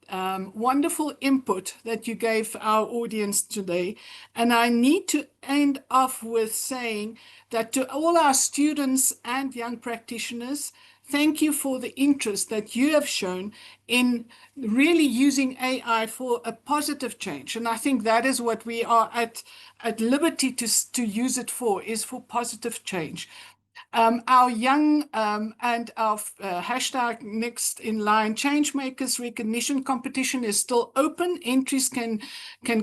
Speaker 3: wonderful input that you gave our audience today. And I need to end off with saying that to all our students and young practitioners, thank you for the interest that you have shown in really using AI for a positive change. And I think that is what we are at liberty to use it for, is for positive change. Our young and our hashtag Next in Line Changemakers recognition competition is still open. Entries can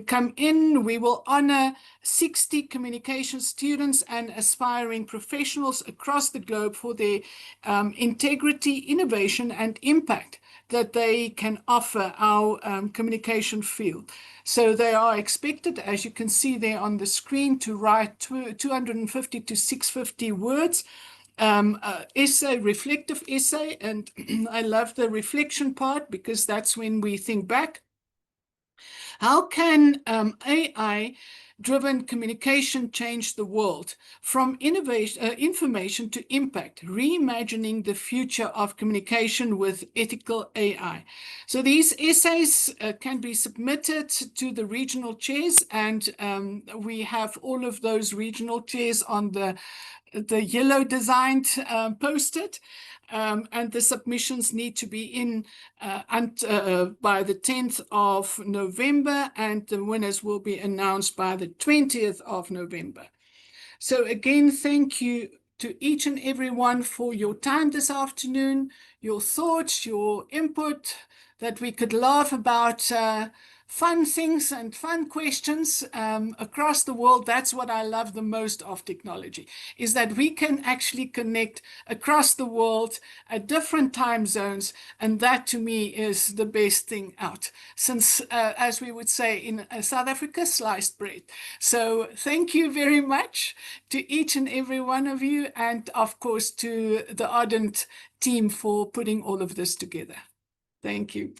Speaker 3: come in. We will honor 60 communication students and aspiring professionals across the globe for their integrity, innovation, and impact that they can offer our communication field. So they are expected, as you can see there on the screen, to write 250 to 650 words, essay, reflective essay. And I love the reflection part because that's when we think back. How can AI-driven communication change the world from information to impact, reimagining the future of communication with ethical AI? So these essays can be submitted to the regional chairs, and we have all of those regional chairs on the yellow designed post-it. And the submissions need to be in by the 10th of November, and the winners will be announced by the 20th of November. So again, thank you to each and every one for your time this afternoon, your thoughts, your input, that we could laugh about fun things and fun questions across the world. That's what I love the most of technology, is that we can actually connect across the world at different time zones. And that to me is the best thing out, since as we would say in South Africa, sliced bread. So thank you very much to each and every one of you. And of course to the Ardent team for putting all of this together. Thank you.